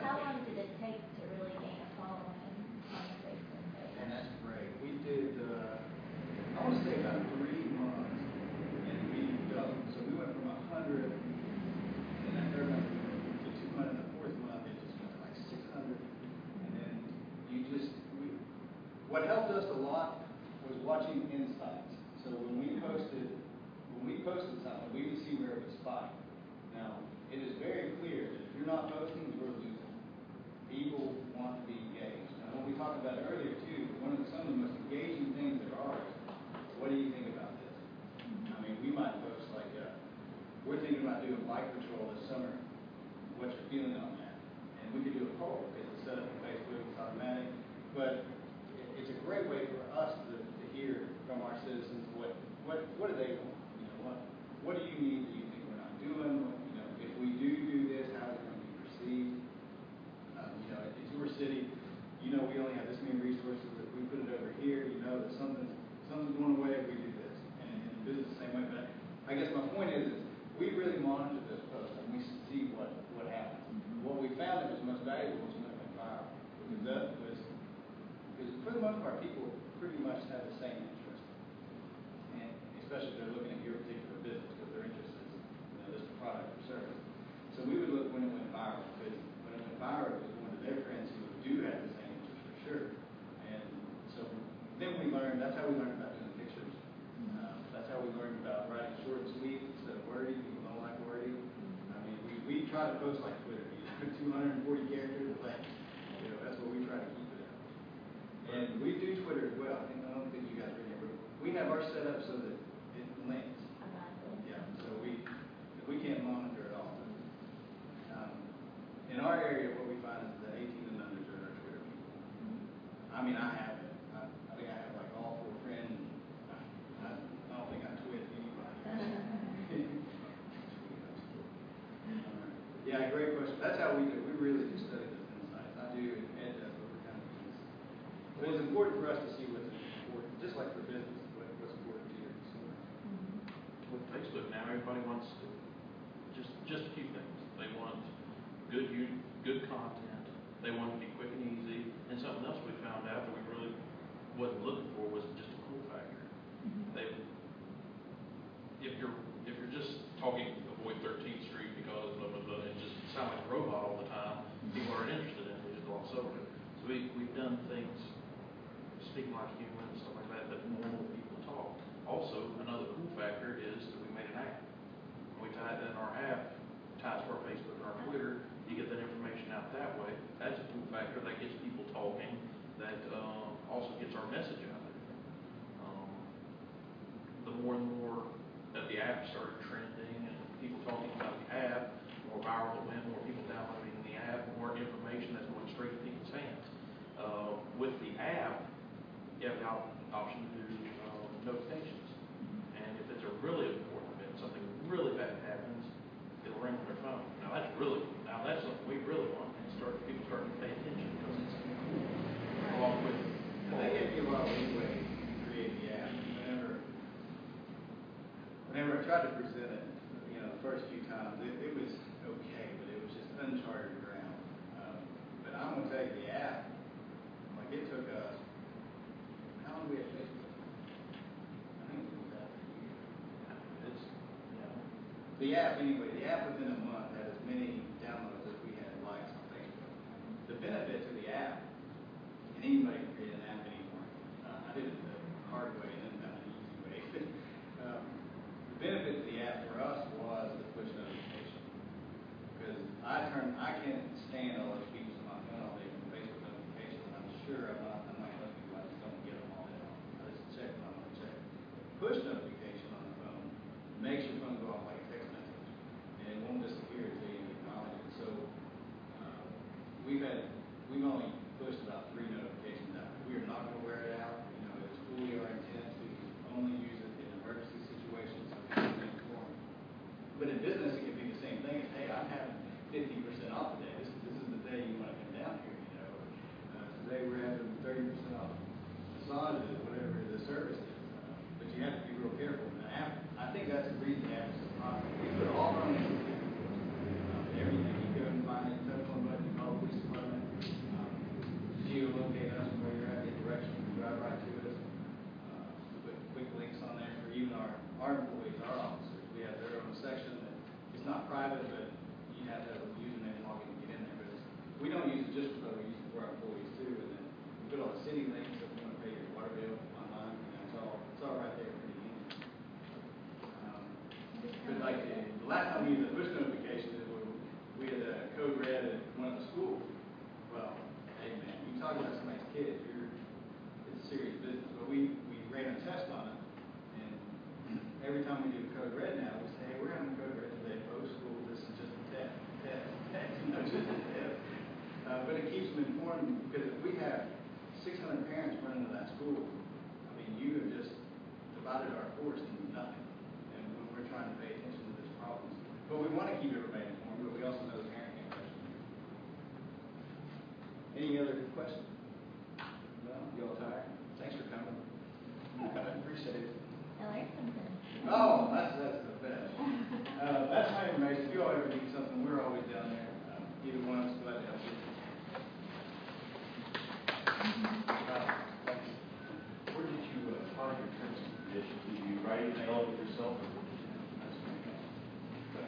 How long did it take to really gain a following on the Facebook page? And that's great. We did, I want to say about 3 months, and we doubled. So we went from 100, and that third month to 200. The fourth month, it just went to like 600. And then what helped us a lot was watching insights. So when we posted something, we would see where it was spiked. Now, it is very clear that if you're not posting, we're losing. People want to be engaged. And what we talked about earlier too, some of the most engaging things there are is, what do you think about this? I mean, we might post like, we're thinking about doing bike patrol this summer. What's your feeling on that? And we could do a poll because it's set up on Facebook, it's automatic. But it's a great way for us to hear from our citizens, what do they want? You know, what do you need that you think we're not doing? You know, if we do this, how is it going to be perceived? You know, it's your city. You know, we only have this many resources. If we put it over here, you know that something's going away if we do this. And in business the same way. But I guess my point is we really monitor this post and we see what happens. What we found that was most valuable was when it went viral. Because for the most part, people pretty much have the same interest. And especially if they're looking at your particular business because their interest is, you know, this product or service. So we would look when it went viral because when it went viral, it was going to their friends who do have the same interest for sure. And so then we learned, that's how we learned about doing pictures. That's how we learned about writing short and sweet instead of wordy. People don't like wordy. I mean, we try to post like Twitter, you know, 240 characters, but you know, that's what we try to keep it at. And we do Twitter as well. I don't think you guys remember. We have our set up so that it links. Yeah, so we can't monitor it all. In our area, what we find is that 18 and unders are our Twitter people. I mean, I have it. I think I have like all 4 friends. I don't think I tweet anybody. Yeah, great question. That's how we do. We really do study those insights. I do, and Ed does, but we're kind of doing this. But it's important for us to see what's important, just like for business, what's important to your consumer. With Facebook now, everybody wants to, just a few things. They want good content. They want to be quick and easy. And something else we found out that we really wasn't looking for was just a cool factor. If you're just talking avoid 13th Street because blah blah blah, and just sound like a robot all the time, people aren't interested in it. They just gloss over it. So we've done things speaking like human and stuff like that normal people talk. Also, another cool factor is that we made an app. We tied that in our app, ties to our Facebook and our Twitter. You get that information out that way. That's a cool factor that gets people talking. That also gets our message out there. The more and more that the app started trending and people talking about the app, more viral it went, more people downloading the app, more information that's going straight to people's hands. With the app, you have the option to do notifications. And if it's a really important event, something really bad happens, it'll ring on their phone. Now that's something we really want, and people starting to pay attention because it's cool. Along with And they gave you a lot of leeway to create the app. Whenever I tried to present it, you know, the first few times, it was okay, but it was just uncharted ground. But I'm going to tell you, the app, like it took us, how long did we have Facebook? I think it was that for a year. The app, anyway, the app within a month had as many downloads as we had likes on Facebook. The benefit to the app, and anybody can create an app anymore. I did it the hard way and then found an easy way. The benefit to the app for us was the push notification. Because I can't stand all those people on my phone all day from Facebook notifications, and I'm sure I'm not like most people, I just don't get them all day long. I just check when I want to check. Push notification on the phone makes your phone go off like a text message, and it won't disappear until you acknowledge it. So we've only pushed about 3 notifications out. We are not going to wear it out. You know, it's fully our intent to only use it in emergency situations so people can be informed. But in business, it can be the same thing as, hey, I'm having 50% off today. This is the day you want to come down here. You know, today we're having 30% off massages, whatever the service is. But you have to be real careful. And the app, I think that's the reason the app is so popular. We put all our own everything. You go and find it, touch one button, you call the police department, geolocate us from where you're at, get directions, drive right to us. Put quick links on there for even our employees, our officers. We have their own section that it's not private, but you have to have a username and login to get in there. But we don't use it just for we use it for our employees too. And then we put all the city links if you want to pay your water bill online. And it's all right there, pretty easy. But like the last time we used the push notification, we had a code red at one of the schools. Well, hey man, you talk about somebody's kids, it's serious business. But we ran a test on it, and every time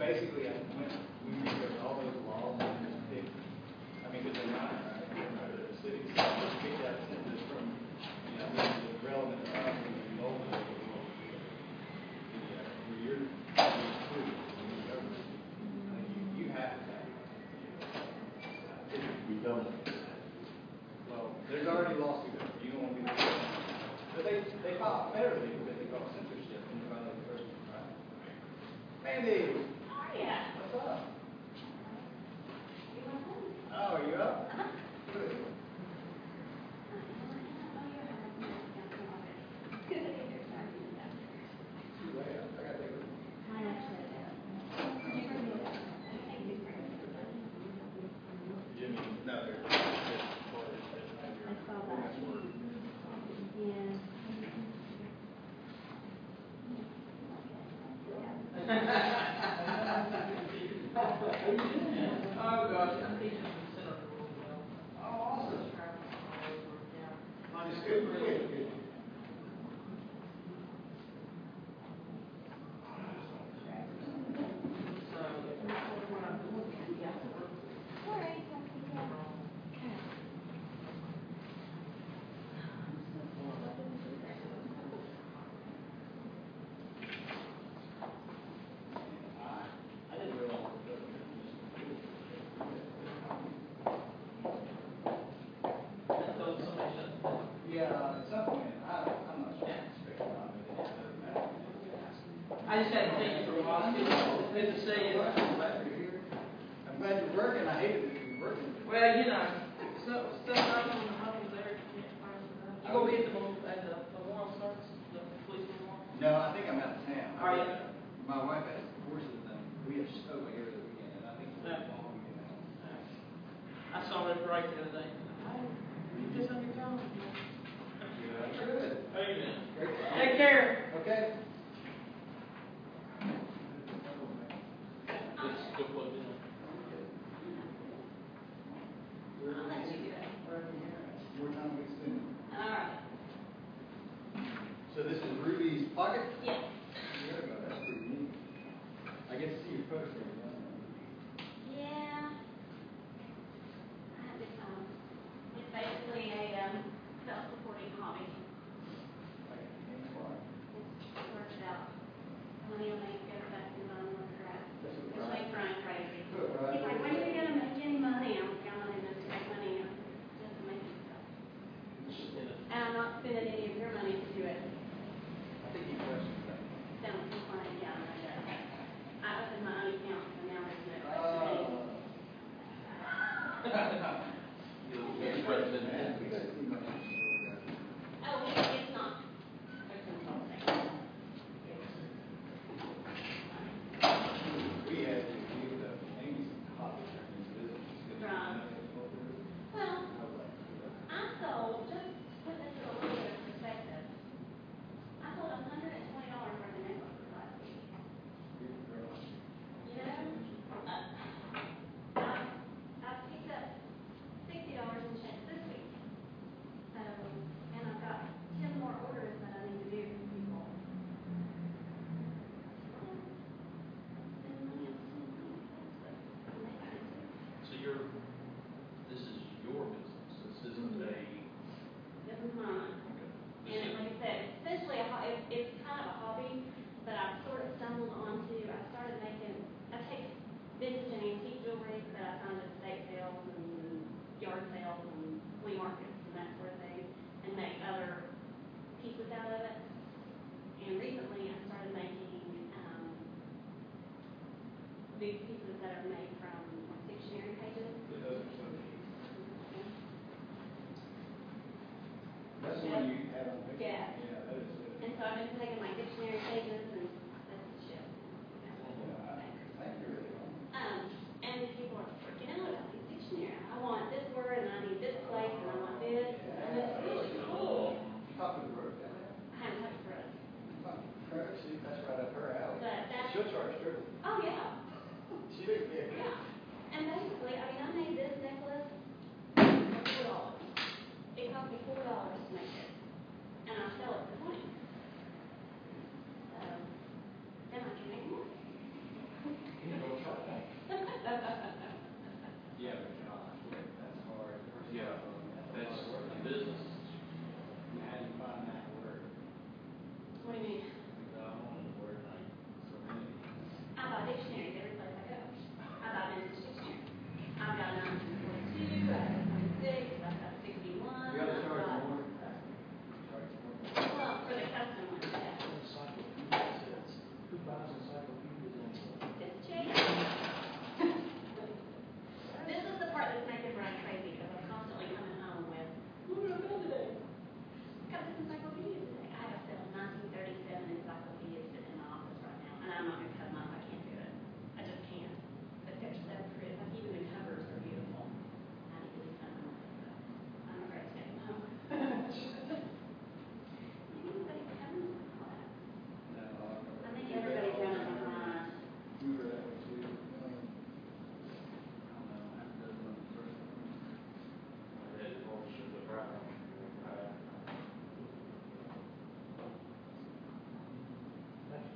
basically, when we researched all those laws and just picked, I mean, because they're not, right? They're not the city, so we just picked out sentences from, you know, the relevant to us and the old one. Where you're, too, when you government, I think you have to have. We don't. Well, there's already a lawsuit over, you don't want to be the first. But they file federally because they call censorship when you file the first one, right? Mandy, How are ya? what's up? You want home? Oh, are you up? Uh-huh. Good. Too late, I gotta take a. Mine actually does. Did you bring me that? I think you bring it. Jimmy. No, there. I saw that. Yeah. Oh, gosh, I'm teaching in the center of the world now. Oh, awesome. Traveling all over, yeah. Mine is good, good. So, what I'm doing is, yeah, we're. All right, okay. I didn't realize the government Until somebody shuts it down. Yeah, at some point, I'm not sure. It doesn't matter. I just hadn't seen you for a while. It's good to see you. I'm glad you're here. I'm glad you're working. I hated that you were working. Well, you know, sometimes when the money's there, you can't find it. You gonna be at the memorial service, the police memorial? No, I think I'm out of town. Are you? My wife has horses and we have snow here the weekend, and I think it's Yeah. a long weekend now. I saw it right the other day. You just on your phone? Good. How you doing? Great. Take care. Okay. It's still plugged in. I'll let you go. More time we spend. All right. So this is Ruby's pocket? Yes. That's pretty neat. I get to see your photo frame, Yeah. I have this, it's basically a, self-supporting hobby. It's worked out. Money will make it back to my own crap. Which makes Ryan crazy. Good, Ryan. He's like, when are you gonna make any money? I'm telling him to make money and just make it stuff. And I'm not spending any of your money to do it. I think he questions that. Don't complain, yeah, I know that. I opened my own account, so now there's no Oh. question. It's president. Man, we got too much. Oh, it's not. We had to give the Amy some copies of this business. Right. Well, I sold, just to put this in a little bit of perspective, I sold $120 worth of necklaces last week. You know, I picked up $60 in checks this week. And I've got 10 more orders that I need to do for people. Spend money on something, but make it too. So this is your business, this isn't a, This is mine. okay. And like I said, it's essentially it's kind of a hobby, but I've sort of stumbled onto, I started making, I take vintage and antique jewelry that I find at estate sales and yard sales and flea markets and that sort of thing, and make other pieces out of it. And recently I started making, these pieces that are made from dictionary pages. Those are so neat. That's the one you have on picture? Yeah. Yeah, that is good. And so I've been taking my dictionary pages and that's the shit. Thank you, really. And people are freaking out about these dictionary. I want this word and I need this place and I want this. And it's really cool. Top of the road down there. I haven't touched the rest. See, that's right up her alley. But that's, She'll charge triple. oh yeah, She didn't care. yeah.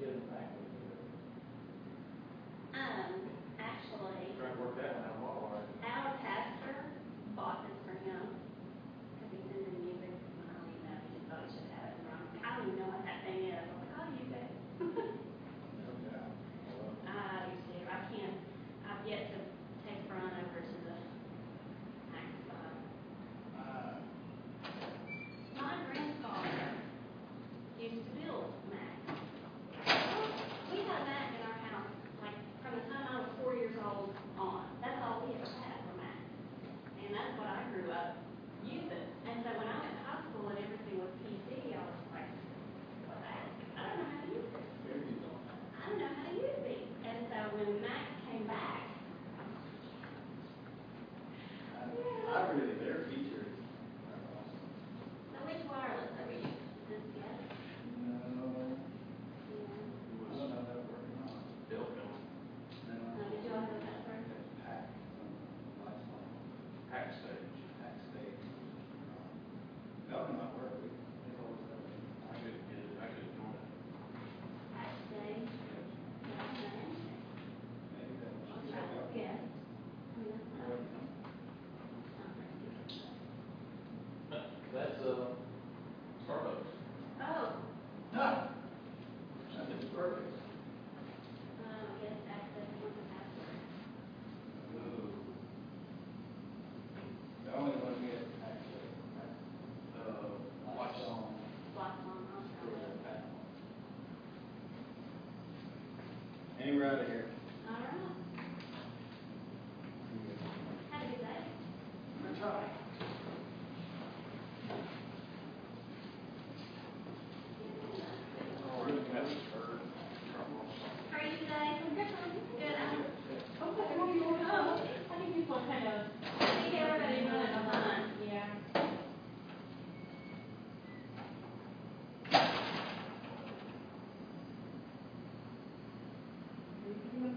get them back with you? Actually, Trying to work that one out of Walmart. our pastor bought this for him, because he's into music, I don't even know, he just thought he should have it, and I don't even know what that thing is, I'm like, I'll use it. No doubt. I do too, I can't, I've yet to take Brian over to the Mac side. My grandfather used to build Macs. We had a Mac in our house, like, from the time I was 4 years old on. That's all we ever had were Macs. And that's what I grew up using. And so when I went to high school and everything was PC, I was like, what the heck? I don't know how to use this. I don't know how to use these. And so when Macs came back, I really, their features are awesome. so which wireless are we using? This together? No, Yeah. I don't know if that working or not. Bill, no. Did you all have that first? That's pack, lifelong, Hack stage. pack state. That would not work. They've always done it. I couldn't get it, I couldn't join it. Backstage? Yeah, I don't know. Maybe that I'll was. try it, yeah. I mean, that's not That's, Starbucks. Oh, Ah, that's perfect. I guess access was the password. Ooh. The only one we have actually, Watch on. Block on, I'll try it. Anywhere out of here. All right. Have a good day. Good try. How are you today? I'm good. Good. Okay, well, you want to, I think people are kind of. I think everybody's having fun. Yeah. You can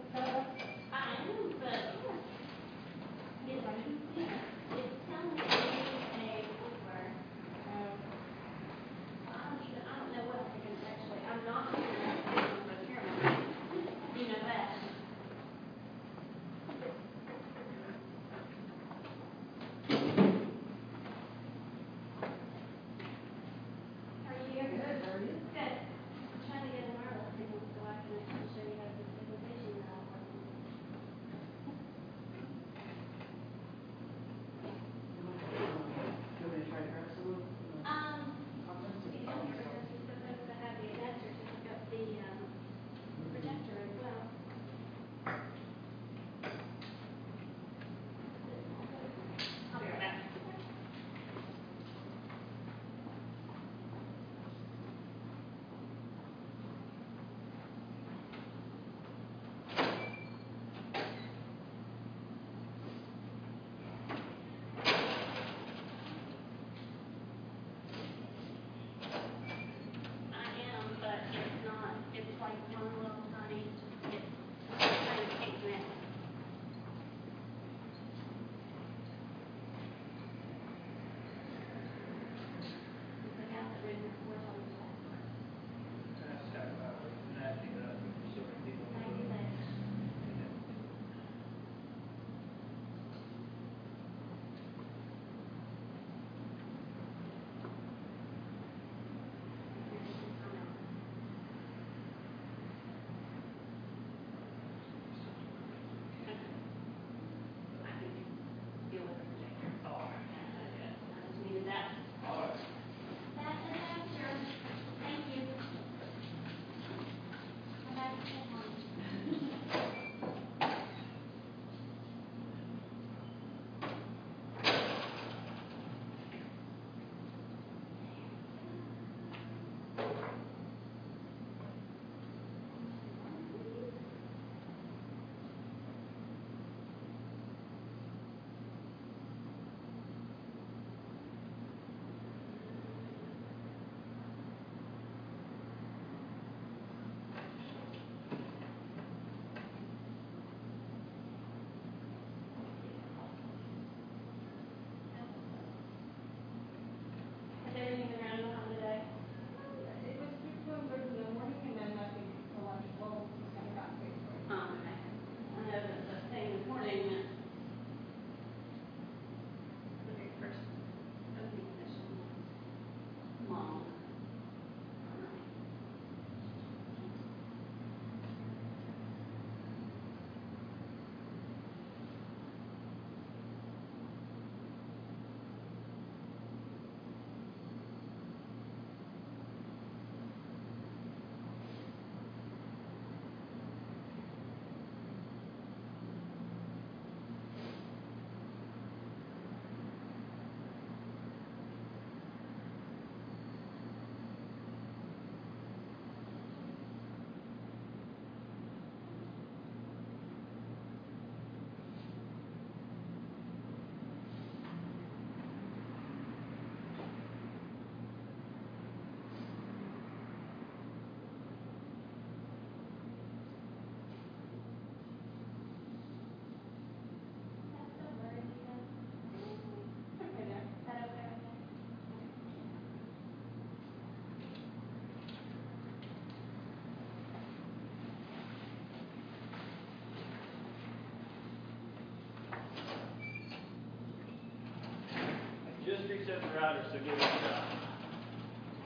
riders, so give it a shot.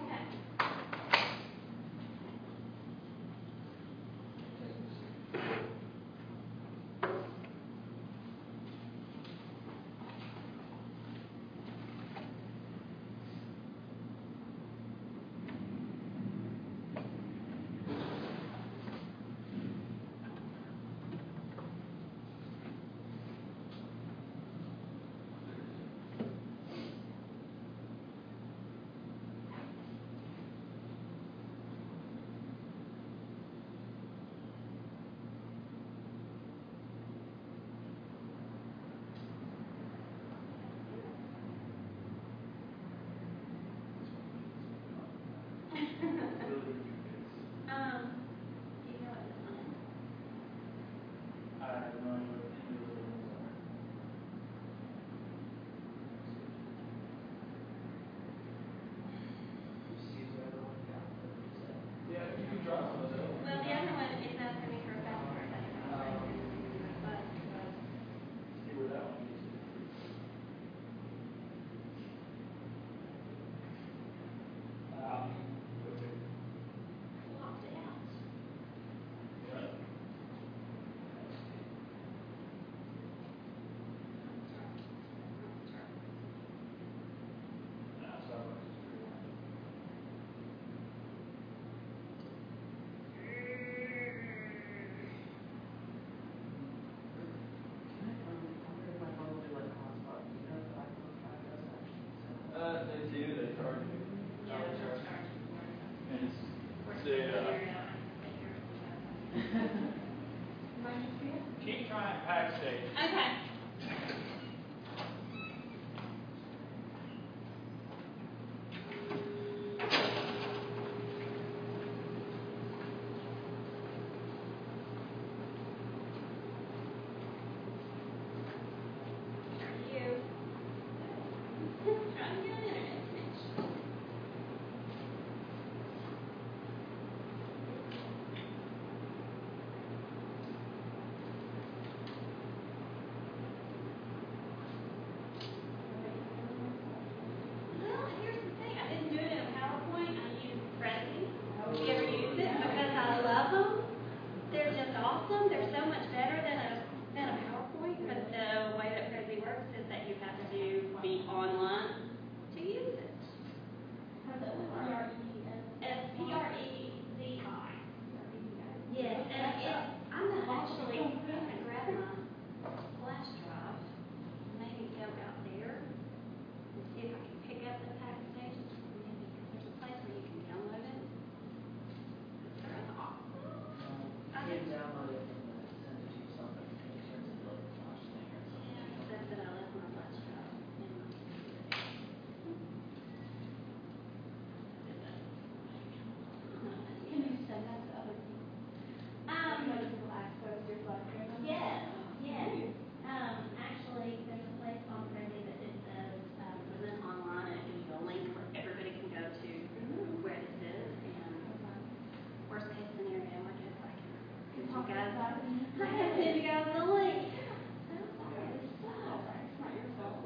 Okay. Do you know what this one is? I have no idea what any of those are. Yeah, you can try one of those. Well, the other one is asking me for a password, I don't know. But, See where that one gets you. Okay. locked it out. Yeah. Nah, Starbucks is pretty hard. They do, they charge you. Yeah, Charge they'll you. charge you for it. And it's, We're they, supposed to figure it out, I have to figure it out. Mind you see it? keep trying pack state. Okay. Are you? Trying to get an internet connection. Well, here's the thing, I didn't do it in a PowerPoint, I used Prezi. Have you ever used it? Because I love them. They're just awesome, they're so much better than a PowerPoint, but the way that Prezi works is that you have to be online to use it. SPREZI. Yes, and I'm gonna actually, I'm gonna grab my flash drive, maybe go out there and see if I can pick up the pack station. Maybe, because there's a place where you can download it. They're awesome. I You just, download it and then send it to something, and it turns into like a flash thing or something. yeah, except that I left my flash drive in my computer. Can you send that to other people? Other people access your flash drive? Yes, yes. Actually, there's a place on Prezi that it says, present online, and it gives you a link where everybody can go to where this is, and worst case scenario, I guess I can send you guys, I can send you guys the link. So, sorry, this sucks. It's not your fault.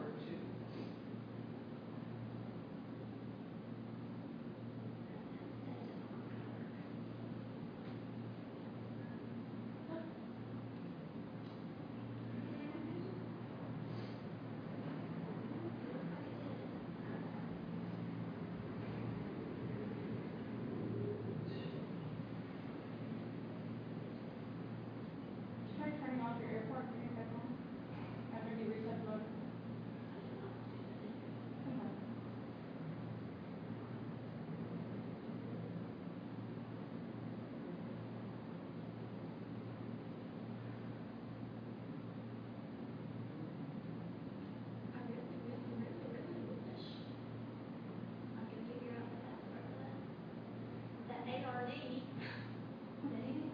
Try turning off your airport when you get home. After you reset the motor. I really wish I could figure out the password for that ARD. Dang.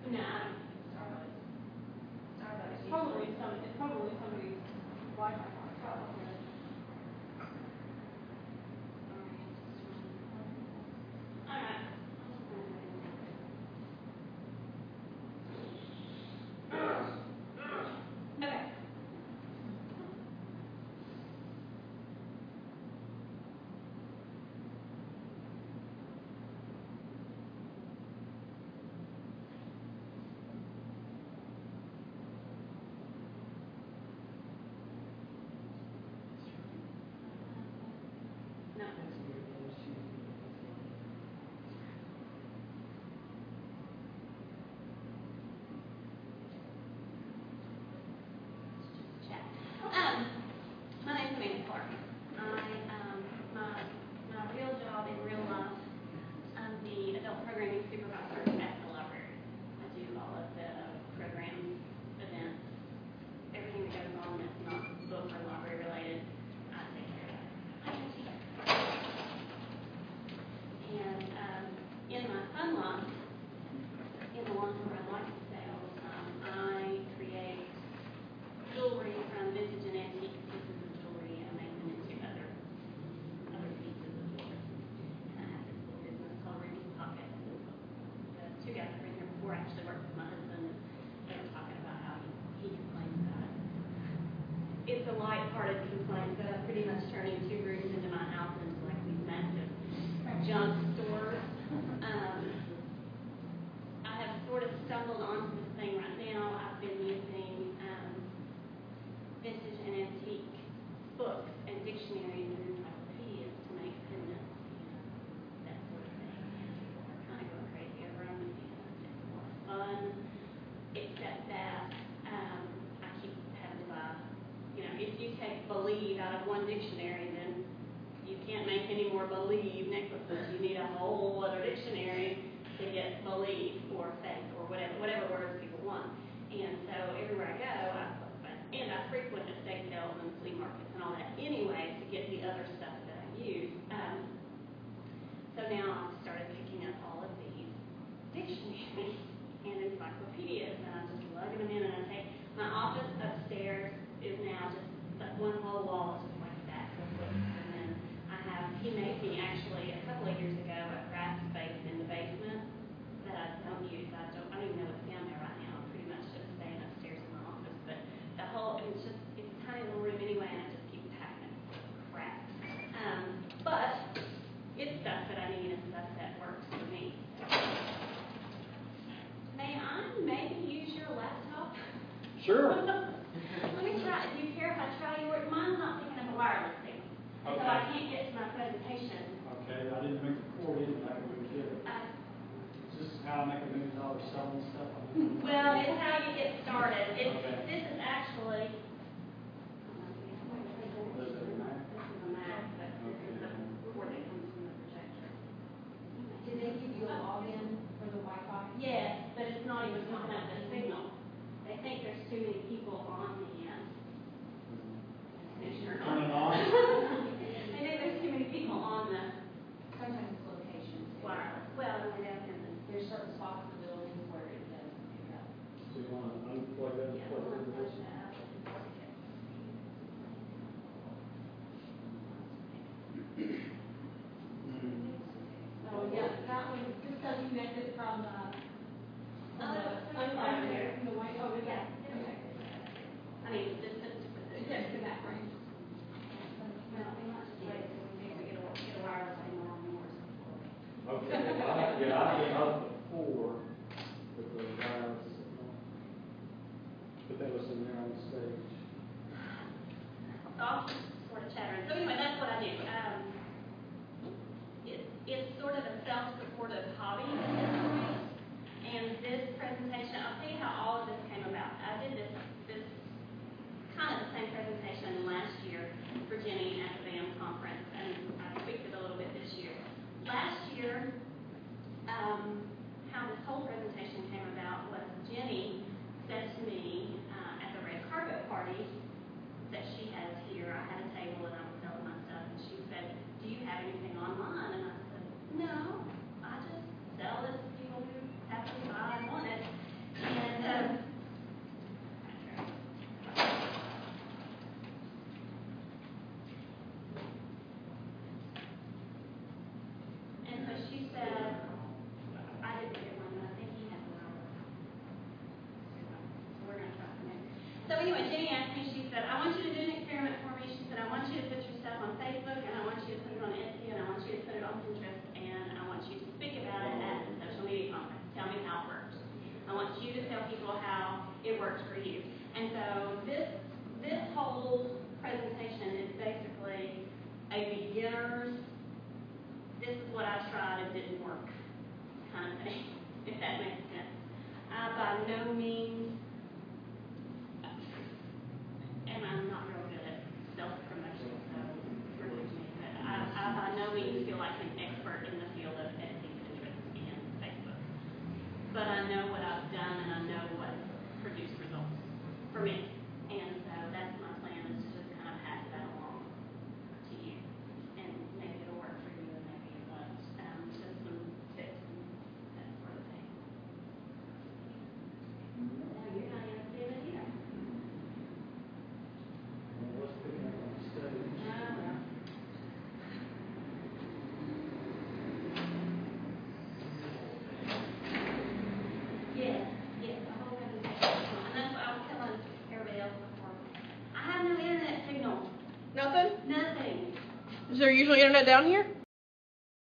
No, Starbucks. Starbucks. It's probably somebody's Wi-Fi hotspot on there. All right. Okay. No. Chat. My name's Amanda Clark. My real job in real life, I'm the adult programming supervisor at the library. I do all of the programs, events, everything that goes on that's not book or library related. I take care of that. And in my fun life, in the ones where I like to sell, I create jewelry from vintage and antique pieces of jewelry and make them into other pieces of jewelry. And I have this little business called Ruby's Pocket. The two guys that were in here before actually worked with my husband, and they were talking about how he complains about it. It's a light-hearted complaint, but I pretty much turn two rooms into my house into like these massive junk stores. I have sort of stumbled onto this thing right now. I've been using vintage and antique books and dictionaries and encyclopedias to make pendants and that sort of thing. And people are kind of going crazy over them, and it's a lot of fun, except that I keep having to buy, if you take believe out of one dictionary, then you can't make any more believe necklaces. You need a whole other dictionary to get believe or faith or whatever words people want. And so everywhere I go, I frequent estate sales and flea markets and all that anyway to get the other stuff that I use. So now I've started picking up all of these dictionaries and encyclopedias, and I'm just lugging them in. And I take my office upstairs is now just that one whole wall is just like stacks of books. And then he made me actually a couple of years ago a craft space in the basement that I don't use. I don't even know what's down there right now. I'm pretty much just staying upstairs in my office, but it's a tiny little room anyway, and I just keep packing it with crap. But it's stuff that I need and stuff that works for me. May I maybe use your laptop? Sure. Let me try. Do you care if I try yours? Mine's not picking up a wireless signal, so Okay. I can't get to my presentation. Okay, I didn't make the cord in, but I can do it. Is this how I make $1 million selling stuff? Well, it's how you get started. Okay. This is actually. Is it a Mac? This is a Mac, but this is the cord that comes from the projector. Did they give you a login for the Wi-Fi? Yes, but it's not even picking up the signal. They think there's too many people on the commissioner. Turn it on. They think there's too many people on the Sometimes it's locations. wireless. Well, no, they have in There's certain spots in the building where it does. tell people how it works for you. And so this whole presentation is basically a beginner's, this is what I tried and didn't work kind of thing, if that makes sense. I by no means, and I'm not real good at self-promotion, so forgive me, but I by no means feel like an expert in the field of editing Pinterest and Facebook. But I know what I've done and I know what produced results for me. And so that's my plan, is to just kind of pass that along to you. And maybe it'll work for you and maybe it won't. Just some tips and that sort of thing. Now you're not even feeling it either. Let's pick up on the study. Well. Yes, the whole presentation. And that's what I was telling everybody else before. I have no internet signal. Nothing? Nothing. Is there usually internet down here?